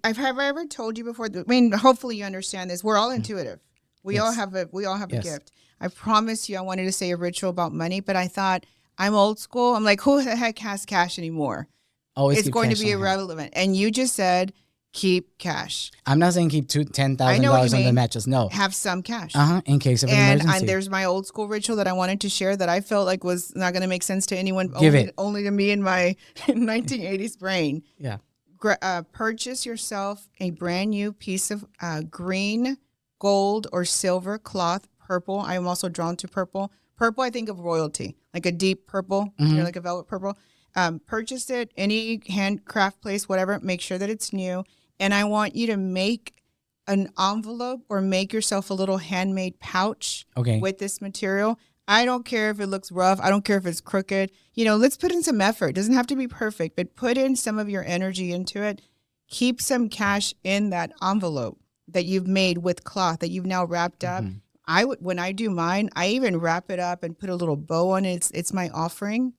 Have I ever told you before? I mean, hopefully you understand this. We're all intuitive. We all have a gift. I promise you, I wanted to say a ritual about money, but I thought I'm old school. I'm like, who the heck has cash anymore? It's going to be irrelevant. And you just said, keep cash. I'm not saying keep $10,000 on the mattress. No, have some cash. In case of an emergency. And there's my old school ritual that I wanted to share that I felt like was not going to make sense to anyone. Only to me in my 1980s brain. Yeah. Purchase yourself a brand new piece of green, gold, or silver cloth. Purple. I am also drawn to purple. Purple, I think of royalty, like a deep purple, like a velvet purple. Purchase it, any handcraft place, whatever. Make sure that it's new. And I want you to make an envelope or make yourself a little handmade pouch with this material. I don't care if it looks rough. I don't care if it's crooked. Let's put in some effort. It doesn't have to be perfect, but put in some of your energy into it. Keep some cash in that envelope that you've made with cloth that you've now wrapped up. When I do mine, I even wrap it up and put a little bow on it. It's my offering.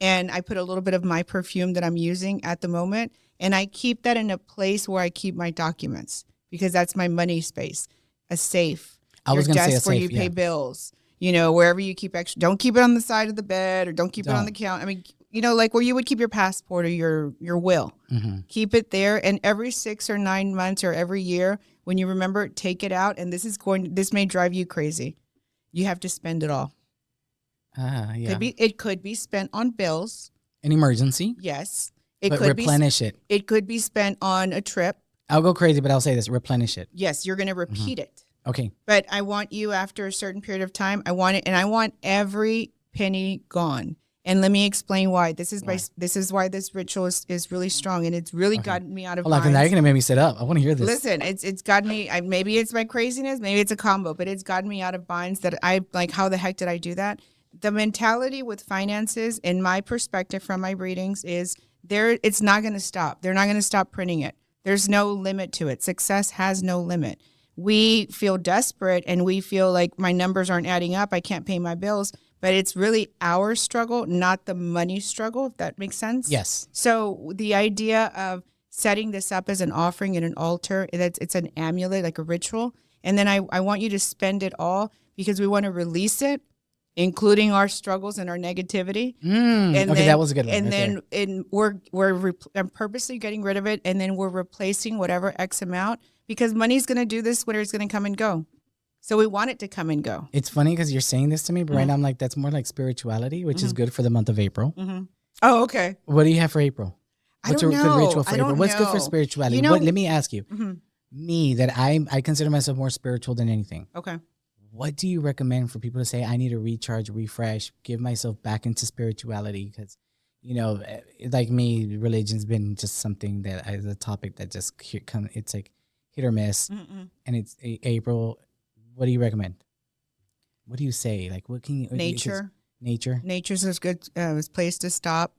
and I put a little bit of my perfume that I'm using at the moment, and I keep that in a place where I keep my documents because that's my money space, a safe. I was going to say a where safe, you pay bills, wherever you keep extra. Don't keep it on the side of the bed or don't keep it on the counter. I mean, like where you would keep your passport or your will. Mm-hmm. Keep it there, and every 6 or 9 months or every year, when you remember, take it out. And this may drive you crazy. You have to spend it all. Yeah. It could be spent on bills. An emergency. Yes. But replenish it. It could be spent on a trip. I'll go crazy, but I'll say this: replenish it. Yes, you're going to repeat it. Okay. But I want you, after a certain period of time, I want it, and I want every penny gone. And let me explain why. This is why this ritual is really strong, and it's really gotten me out of. Hold on, now you're gonna make me sit up. I want to hear this. Listen, it's gotten me. Maybe it's my craziness, maybe it's a combo, but it's gotten me out of binds that I like. How the heck did I do that? The mentality with finances, in my perspective from my readings, is it's not going to stop. They're not going to stop printing it. There's no limit to it. Success has no limit. We feel desperate and we feel like my numbers aren't adding up. I can't pay my bills, but it's really our struggle, not the money struggle, if that makes sense. Yes. So the idea of setting this up as an offering and an altar, it's an amulet, like a ritual. And then I want you to spend it all because we want to release it, including our struggles and our negativity. That was a good one. And then I'm purposely getting rid of it, and then we're replacing whatever X amount, because money's going to do this when it's going to come and go. So we want it to come and go. It's funny because you're saying this to me, but right now I'm like, that's more like spirituality, which is good for the month of April. Oh, okay. What do you have for April? What's your good ritual for April? What's good for spirituality? Let me ask you. Me, that I consider myself more spiritual than anything. Okay. What do you recommend for people to say, I need to recharge, refresh, give myself back into spirituality? Because, like me, religion's been just something that is a topic that just it's like hit or miss. And it's April. What do you recommend? What do you say? Like, what can you... Nature. Nature's a good place to stop.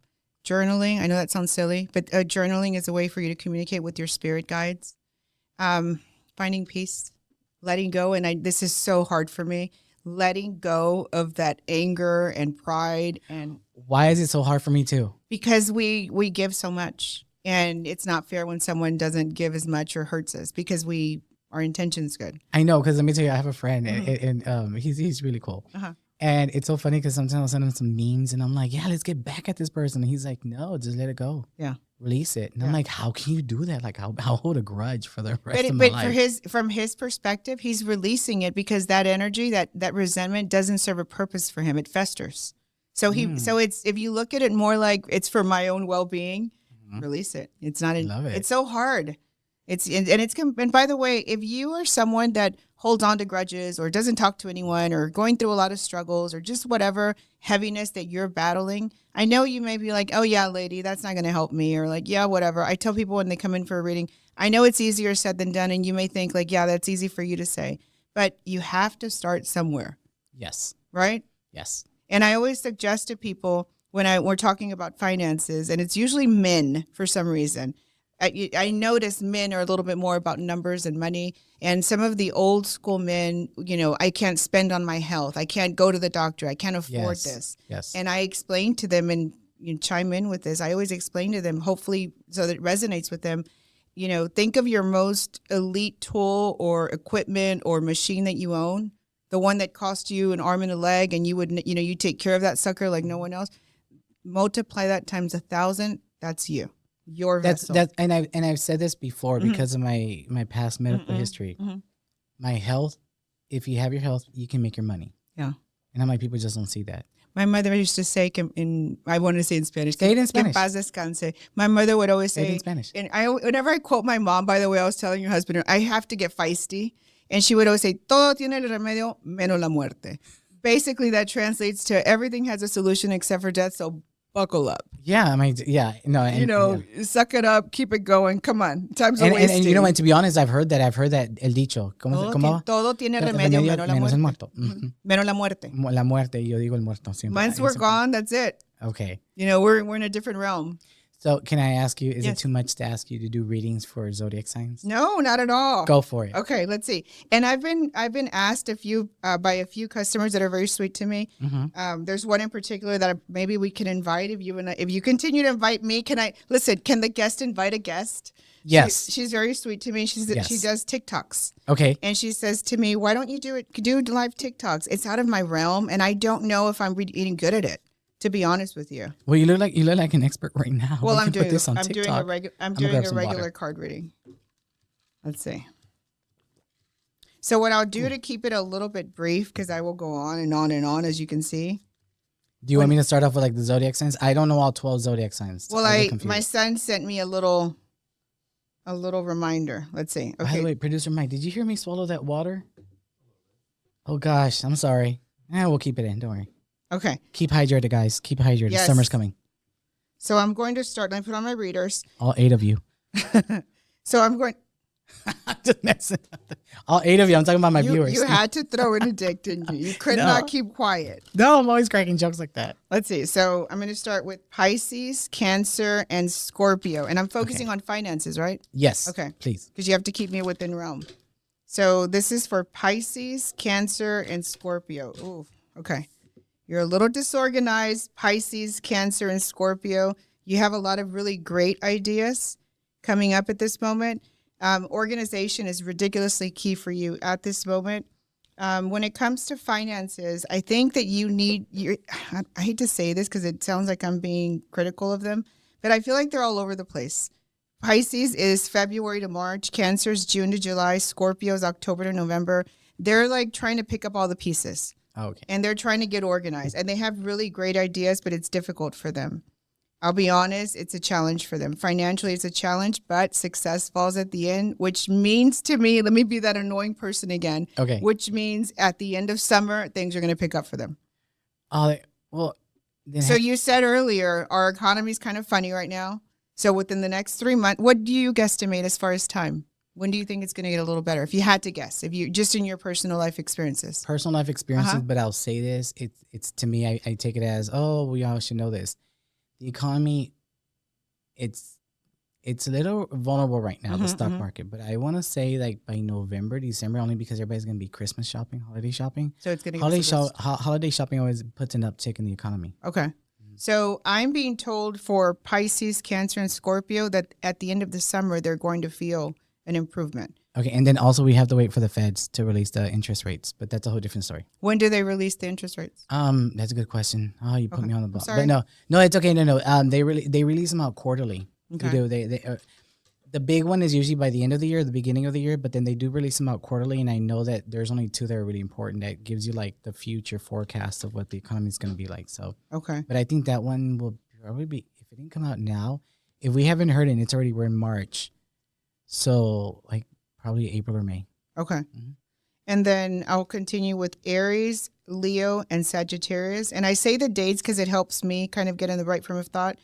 Journaling. I know that sounds silly, but journaling is a way for you to communicate with your spirit guides. Finding peace. Letting go, and this is so hard for me, letting go of that anger and pride. And why is it so hard for me too? Because we give so much, and it's not fair when someone doesn't give as much or hurts us, because our intention's good. I know, because let me tell you, I have a friend, and he's really cool. And it's so funny because sometimes I'll send him some memes, and I'm like, yeah, let's get back at this person. And he's like, no, just let it go. Yeah. Release it. And I'm like, how can you do that? Like, I'll hold a grudge for the rest of my life. But from his perspective, he's releasing it because that energy, that resentment doesn't serve a purpose for him. It festers. So it's, if you look at it more like it's for my own well-being, release it. It's not. Love it. It's so hard. And by the way, if you are someone that holds on to grudges or doesn't talk to anyone or going through a lot of struggles or just whatever heaviness that you're battling, I know you may be like, oh yeah, lady, that's not going to help me, or like, yeah, whatever. I tell people when they come in for a reading, I know it's easier said than done, and you may think like, yeah, that's easy for you to say, but you have to start somewhere. Yes. Right? Yes. And I always suggest to people when we're talking about finances, and it's usually men for some reason, I notice men are a little bit more about numbers and money. And some of the old school men, I can't spend on my health. I can't go to the doctor. I can't afford this. Yes. And I explain to them, and you chime in with this, I always explain to them, hopefully so that it resonates with them, think of your most elite tool or equipment or machine that you own, the one that cost you an arm and a leg, and you would, you take care of that sucker like no one else. Multiply that times 1,000. That's you. Your vessel. And I've said this before because of my past medical history. My health, if you have your health, you can make your money. Yeah. And I'm like, people just don't see that. My mother used to say, I want to say in Spanish. Say it in Spanish. Paz descanse. My mother would always say, say it in Spanish. And whenever I quote my mom, by the way, I was telling your husband, I have to get feisty. And she would always say, todo tiene el remedio menos la muerte. Basically, that translates to everything has a solution except for death. So buckle up. Yeah, I mean, yeah, no, and, suck it up, keep it going. Come on, times are wasting. And and to be honest, I've heard that el dicho. Todo tiene remedio menos la muerte. El muerto. Menos la muerte. La muerte, yo digo el muerto siempre. Once we're gone, that's it. Okay. We're in a different realm. So can I ask you, is Yes. it too much to ask you to do readings for zodiac signs? No, not at all. Go for it. Okay, let's see. And I've been asked by a few customers that are very sweet to me. Mm-hmm. There's one in particular that maybe we can invite if you continue to invite me. Can the guest invite a guest? Yes. She's very sweet to me. She does TikToks. Okay. And she says to me, "Why don't you do live TikToks? It's out of my realm, and I don't know if I'm really good at it." To be honest with you. Well, you look like an expert right now. Well, I'm doing a regular card reading. Let's see. So what I'll do to keep it a little bit brief, because I will go on and on and on, as you can see. Do you want me to start off with like the zodiac signs? I don't know all 12 zodiac signs. Well, my son sent me a little reminder. Let's see. Okay. By the way, producer Mike, did you hear me swallow that water? Oh gosh, I'm sorry. We'll keep it in. Don't worry. Okay. Keep hydrated, guys. Keep hydrated. Yes. Summer's coming. So I'm going to start. Let me put on my readers. All 8 of you. So I'm going. Just messing up. All 8 of you. I'm talking about my viewers. You had to throw in a dick, didn't you? You could not keep quiet. No, I'm always cracking jokes like that. Let's see. So I'm going to start with Pisces, Cancer, and Scorpio. And I'm focusing on finances, right? Yes. Okay. Please. Because you have to keep me within realm. So this is for Pisces, Cancer, and Scorpio. Ooh, okay. You're a little disorganized, Pisces, Cancer, and Scorpio. You have a lot of really great ideas coming up at this moment. Organization is ridiculously key for you at this moment. When it comes to finances, I think that I hate to say this because it sounds like I'm being critical of them, but I feel like they're all over the place. Pisces is February to March. Cancer is June to July. Scorpio is October to November. They're like trying to pick up all the pieces. Okay. And they're trying to get organized. And they have really great ideas, but it's difficult for them. I'll be honest, it's a challenge for them. Financially, it's a challenge, but success falls at the end, which means to me, let me be that annoying person again. Okay. Which means at the end of summer, things are going to pick up for them. Well. So you said earlier, our economy is kind of funny right now. So within the next 3 months, what do you guesstimate as far as time? When do you think it's going to get a little better? If you had to guess, if you just in your personal life experiences. But I'll say this. It's to me, I take it as, we all should know this. The economy, it's a little vulnerable right now, the stock market. But I want to say like by November, December, only because everybody's going to be Christmas shopping, holiday shopping. So it's going to holiday shopping always puts an uptick in the economy. Okay. So I'm being told for Pisces, Cancer, and Scorpio that at the end of the summer, they're going to feel an improvement. Okay, and then also we have to wait for the feds to release the interest rates, but that's a whole different story. When do they release the interest rates? That's a good question. Oh, you put me on the block. Sorry. But no, it's okay. No. They release them out quarterly. Okay. They the big one is usually by the end of the year, the beginning of the year, but then they do release them out quarterly. And I know that there's only 2 that are really important that gives you like the future forecast of what the economy is going to be like. So okay, but I think that one will probably be, if it didn't come out now, if we haven't heard it, and it's already, we're in March, so like probably April or May. Okay. Mm-hmm. And then I'll continue with Aries, Leo, and Sagittarius. And I say the dates because it helps me kind of get in the right frame of thought.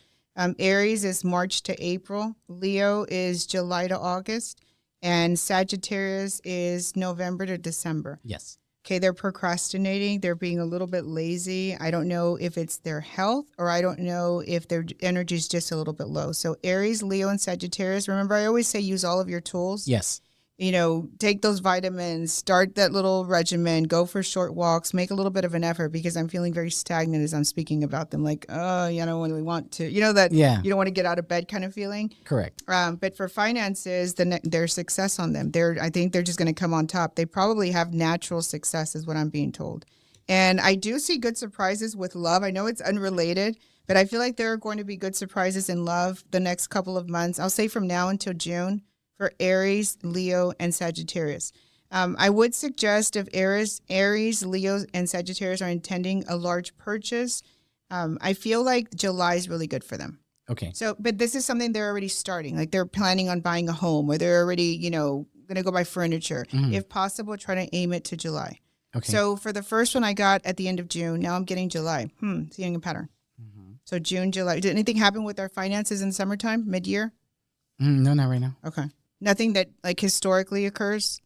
Aries is March to April. Leo is July to August. And Sagittarius is November to December. Yes. Okay, they're procrastinating. They're being a little bit lazy. I don't know if it's their health or I don't know if their energy is just a little bit low. So Aries, Leo, and Sagittarius. Remember, I always say use all of your tools. Yes. Take those vitamins, start that little regimen, go for short walks, make a little bit of an effort because I'm feeling very stagnant as I'm speaking about them. Like, I don't really want to, you don't want to get out of bed kind of feeling. Correct. But for finances, there's success on them. I think they're just going to come on top. They probably have natural success is what I'm being told. And I do see good surprises with love. I know it's unrelated, but I feel like there are going to be good surprises in love the next couple of months. I'll say from now until June. For Aries, Leo, and Sagittarius. I would suggest if Aries, Leo, and Sagittarius are intending a large purchase, I feel like July is really good for them. Okay. So, but this is something they're already starting. Like they're planning on buying a home or they're already, going to go buy furniture. Mm-hmm. If possible, try to aim it to July. Okay. So for the first one I got at the end of June, now I'm getting July. Seeing a pattern. Mm-hmm. So June, July. Did anything happen with our finances in summertime, mid-year? No, not right now. Okay. Nothing that like historically occurs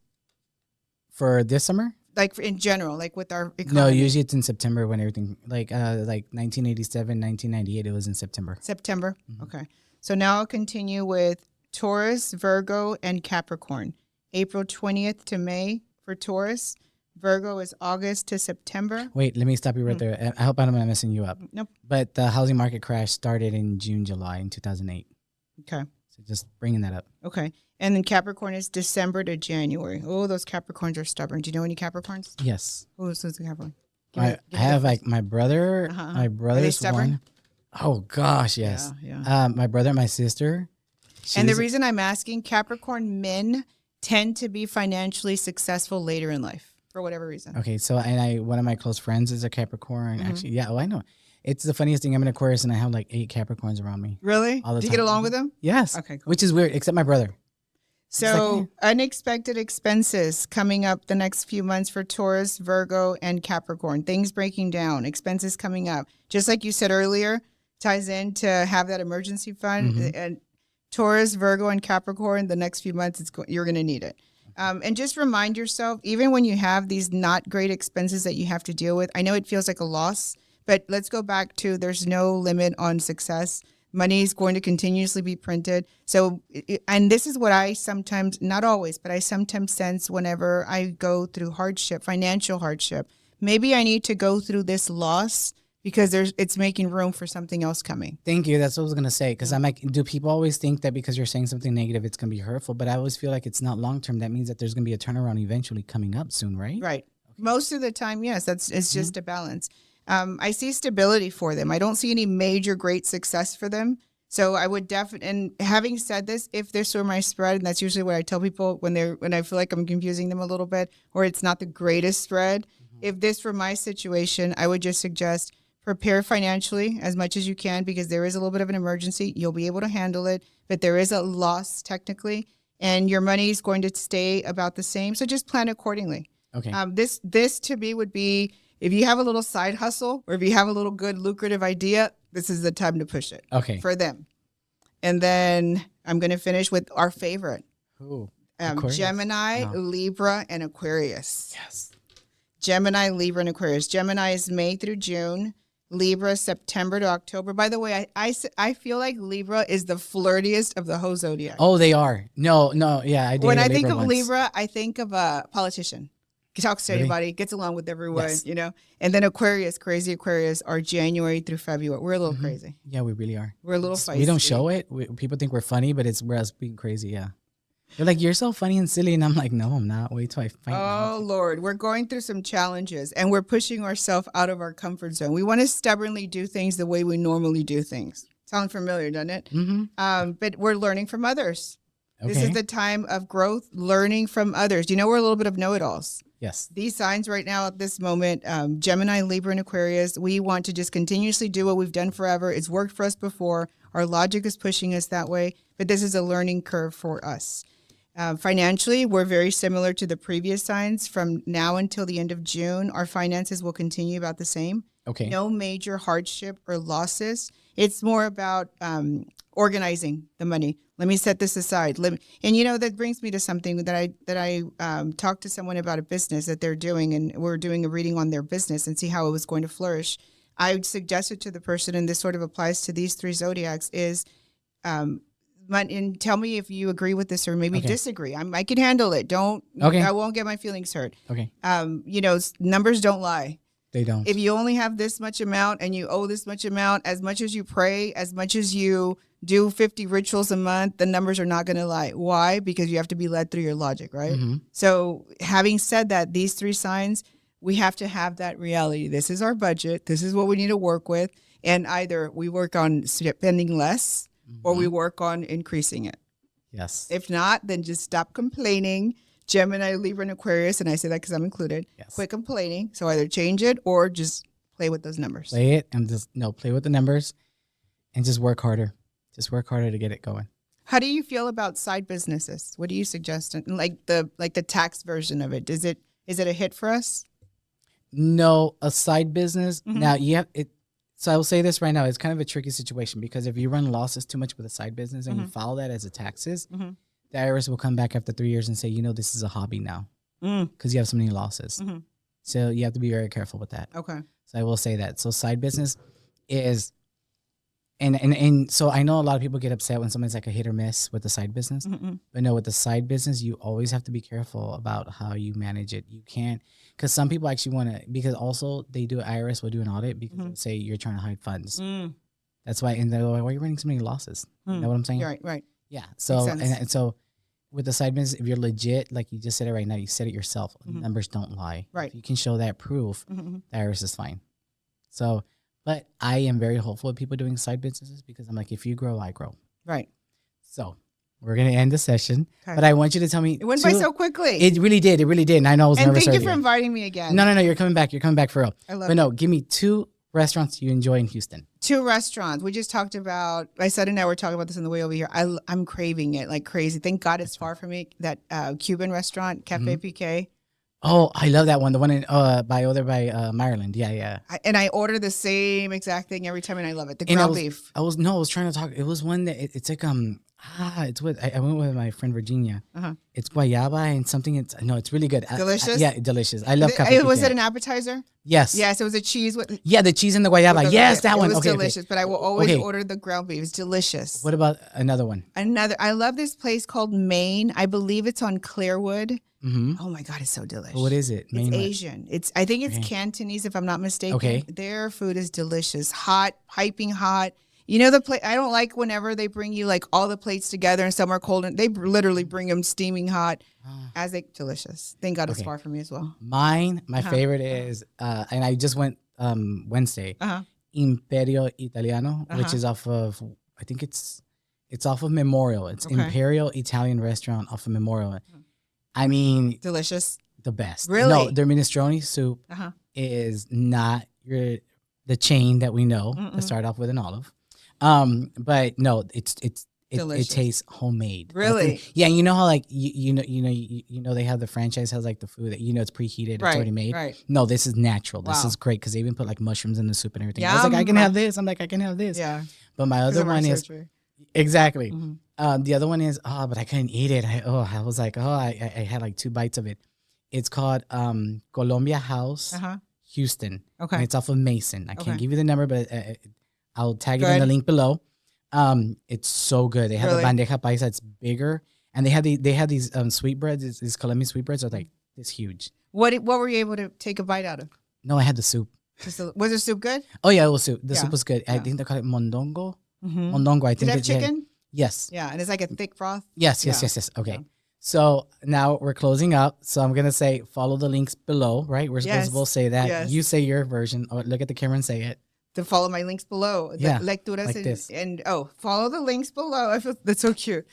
for this summer, like in general, like with our economy. No, usually it's in September when everything like 1987, 1998. It was in September. Mm-hmm. Okay. So now I'll continue with Taurus, Virgo, and Capricorn. April 20th to May for Taurus. Virgo is August to September. Wait, let me stop you right there. I hope I'm not messing you up. Nope. But the housing market crash started in June, July in 2008. Okay. So just bringing that up. Okay. And then Capricorn is December to January. Oh, those Capricorns are stubborn. Do you know any Capricorns? Yes. Who's a Capricorn? I have like my brother. My brother's one. Oh gosh, yes. Yeah. My brother and my sister. And the reason I'm asking, Capricorn men tend to be financially successful later in life for whatever reason. Okay, so one of my close friends is a Capricorn. Actually, yeah, I know. It's the funniest thing. I'm an Aquarius and I have like 8 Capricorns around me. Really? All the Do you time. get along with them? Yes. Okay, cool. Which is weird, except my brother. So unexpected expenses coming up the next few months for Taurus, Virgo, and Capricorn. Things breaking down, expenses coming up. Just like you said earlier, ties in to have that emergency fund. And Taurus, Virgo, and Capricorn, the next few months, you're going to need it. And just remind yourself, even when you have these not great expenses that you have to deal with, I know it feels like a loss, but let's go back to there's no limit on success. Money is going to continuously be printed. So, and this is what I sometimes, not always, but I sometimes sense whenever I go through hardship, financial hardship. Maybe I need to go through this loss because it's making room for something else coming. Thank you. That's what I was going to say. Because I'm like, do people always think that because you're saying something negative, it's going to be hurtful? But I always feel like it's not long-term. That means that there's going to be a turnaround eventually coming up soon, right? Right. Okay. Most of the time, yes. It's just a balance. I see stability for them. I don't see any major great success for them. So I would definitely, and having said this, if this were my spread, and that's usually what I tell people when I feel like I'm confusing them a little bit, or it's not the greatest spread, if this were my situation, I would just suggest prepare financially as much as you can because there is a little bit of an emergency. You'll be able to handle it, but there is a loss technically, and your money is going to stay about the same. So just plan accordingly. Okay. This to me would be, if you have a little side hustle or if you have a little good lucrative idea, this is the time to push it. Okay. For them. And then I'm going to finish with our favorite. Ooh, Gemini, Libra, and Aquarius. Yes. Gemini, Libra, and Aquarius. Gemini is May through June. Libra, September to October. By the way, I feel like Libra is the flirtiest of the whole zodiac. Oh, they are. No, yeah. I When I think of Libra, I think of a politician. Talks to anybody, gets along with everyone, you know. And then Aquarius, crazy Aquarius, are January through February. We're a little crazy. Yeah, we really are. We're a little feisty. We don't show it. People think we're funny, but we're us being crazy, yeah. They're like, you're so funny and silly. And I'm like, no, I'm not. Wait till I find out. Oh, Lord. We're going through some challenges, and we're pushing ourselves out of our comfort zone. We want to stubbornly do things the way we normally do things. Sound familiar, doesn't it? But we're learning from others. Okay. This is the time of growth, learning from others. You know, we're a little bit of know-it-alls. Yes. These signs right now at this moment, Gemini, Libra, and Aquarius, we want to just continuously do what we've done forever. It's worked for us before. Our logic is pushing us that way, but this is a learning curve for us. Financially, we're very similar to the previous signs. From now until the end of June, our finances will continue about the same. Okay. No major hardship or losses. It's more about organizing the money. Let me set this aside. And you know, that brings me to something that I talked to someone about a business that they're doing, and we're doing a reading on their business and see how it was going to flourish. I suggested to the person, and this sort of applies to these 3 zodiacs, is and tell me if you agree with this or maybe disagree. I can handle it. I won't get my feelings hurt. Okay. You know, numbers don't lie. They don't. If you only have this much amount and you owe this much amount, as much as you pray, as much as you do 50 rituals a month, the numbers are not going to lie. Why? Because you have to be led through your logic, right? So having said that, these 3 signs, we have to have that reality. This is our budget. This is what we need to work with. And either we work on spending less or we work on increasing it. Yes. If not, then just stop complaining. Gemini, Libra, and Aquarius, and I say that because I'm included. Yes. Quit complaining. So either change it or just play with those numbers. Play it and play with the numbers and just work harder. Just work harder to get it going. How do you feel about side businesses? What do you suggest? Like the tax version of it. Is it a hit for us? No, a side business. Now you have it. So I will say this right now. It's kind of a tricky situation because if you run losses too much with a side business and you file that as a taxes, the IRS will come back after 3 years and say, you know, this is a hobby now because you have so many losses. So you have to be very careful with that. Okay. So I will say that. So side business is And so I know a lot of people get upset when someone's like a hit or miss with the side business. But no, with the side business, you always have to be careful about how you manage it. You can't, because some people actually want to, because also they do, IRS will do an audit because they'll say you're trying to hide funds. That's why, and they're like, why are you running so many losses? You know what I'm saying? Right. Yeah. So, and so with the side business, if you're legit, like you just said it right now, you said it yourself, numbers don't lie. Right. If you can show that proof, the IRS is fine. So, but I am very hopeful of people doing side businesses because I'm like, if you grow, I grow. Right. So we're going to end the session, but I want you to tell me. It went by so quickly. It really did. It really did. And I know I was nervous. And thank you for inviting me again. No. You're coming back. You're coming back for real. I love But no, give me 2 restaurants you enjoy in Houston. 2 restaurants. We just talked about, I said and I were talking about this on the way over here. I'm craving it like crazy. Thank God it's far from me. That Cuban restaurant, Cafe Piqué. Oh, I love that one. The one in by Maryland. Yeah. I order the same exact thing every time and I love it. The ground beef. I was trying to talk. It was one that it's like it's with I went with my friend Virginia. It's guayaba and something. It's really good. Delicious. Yeah, delicious. I love Cafe Piqué. Was it an appetizer? Yes. Yes, it was a cheese with. Yeah, the cheese and the guayaba. Yes, that one. It was okay, delicious, but I will always order the ground beef. It's delicious. What about another one? I love this place called Maine. I believe it's on Clearwood. Oh my God, it's so delicious. What is it? It's Asian. I think it's Cantonese, if I'm not mistaken. Okay. Their food is delicious. Hot, piping hot. You know the plate. I don't like whenever they bring you like all the plates together and some are cold and they literally bring them steaming hot. Delicious. Thank God it's far from me as well. My favorite is, and I just went Wednesday. Impero Italiano, which is off of, I think it's off of Memorial. It's Imperial Italian restaurant off of Memorial. I mean, delicious. The best. Really? No, their minestrone soup is not the chain that we know to start off with an olive. But no, it tastes homemade. Really? Yeah, you know how like you know they have the franchise has like the food that it's preheated, it's already made. Right. No, this is natural. This is great because they even put like mushrooms in the soup and everything. I was like, I can have this. I'm like, I can have this. Yeah. But my other one is exactly. The other one is but I couldn't eat it. I was like, I had like 2 bites of it. It's called Colombian House, Houston. Okay. And it's off of Mason. I can't give you the number, but I'll tag it in the link below. It's so good. They have the bandeja paisa. It's bigger, and they have these sweetbreads. These Colombian sweetbreads are like this huge. What were you able to take a bite out of? No, I had the soup. Was the soup good? Oh yeah, it was soup. The soup was good. I think they call it mondongo. Mondongo. I think Did it have chicken? Yes. Yeah, and it's like a thick broth. Yes. Okay. Yeah. So now we're closing up. So I'm gonna say follow the links below. Right? We're supposed to both say that. Yes. You say your version. Or look at the camera and say it. To follow my links below. Yeah, Lecturas like this. And follow the links below. I feel that's so cute.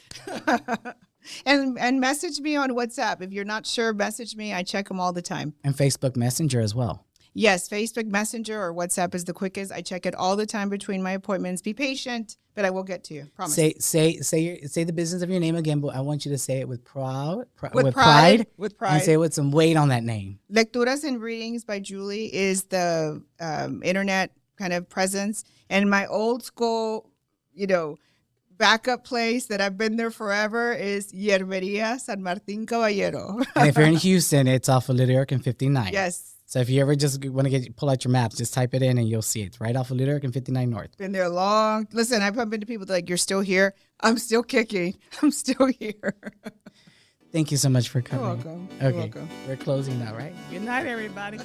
and message me on WhatsApp. If you're not sure, message me. I check them all the time. And Facebook Messenger as well. Yes, Facebook Messenger or WhatsApp is the quickest. I check it all the time between my appointments. Be patient, but I will get to you. Promise. Say the business of your name again, but I want you to say it with pride. With pride. And say it with some weight on that name. Lecturas and Readings by Julie is the internet kind of presence. And my old school, backup place that I've been there forever is Yerberia, San Martin Caballero. And if you're in Houston, it's off of Lyric and 59. Yes. So if you ever just want to pull out your maps, just type it in and you'll see it. It's right off of Lyric and 59 North. Been there long. Listen, I've bumped into people that like, you're still here. I'm still kicking. I'm still here. Thank you so much for coming. You're welcome. Okay. You're welcome. We're closing now, right? Good night, everybody.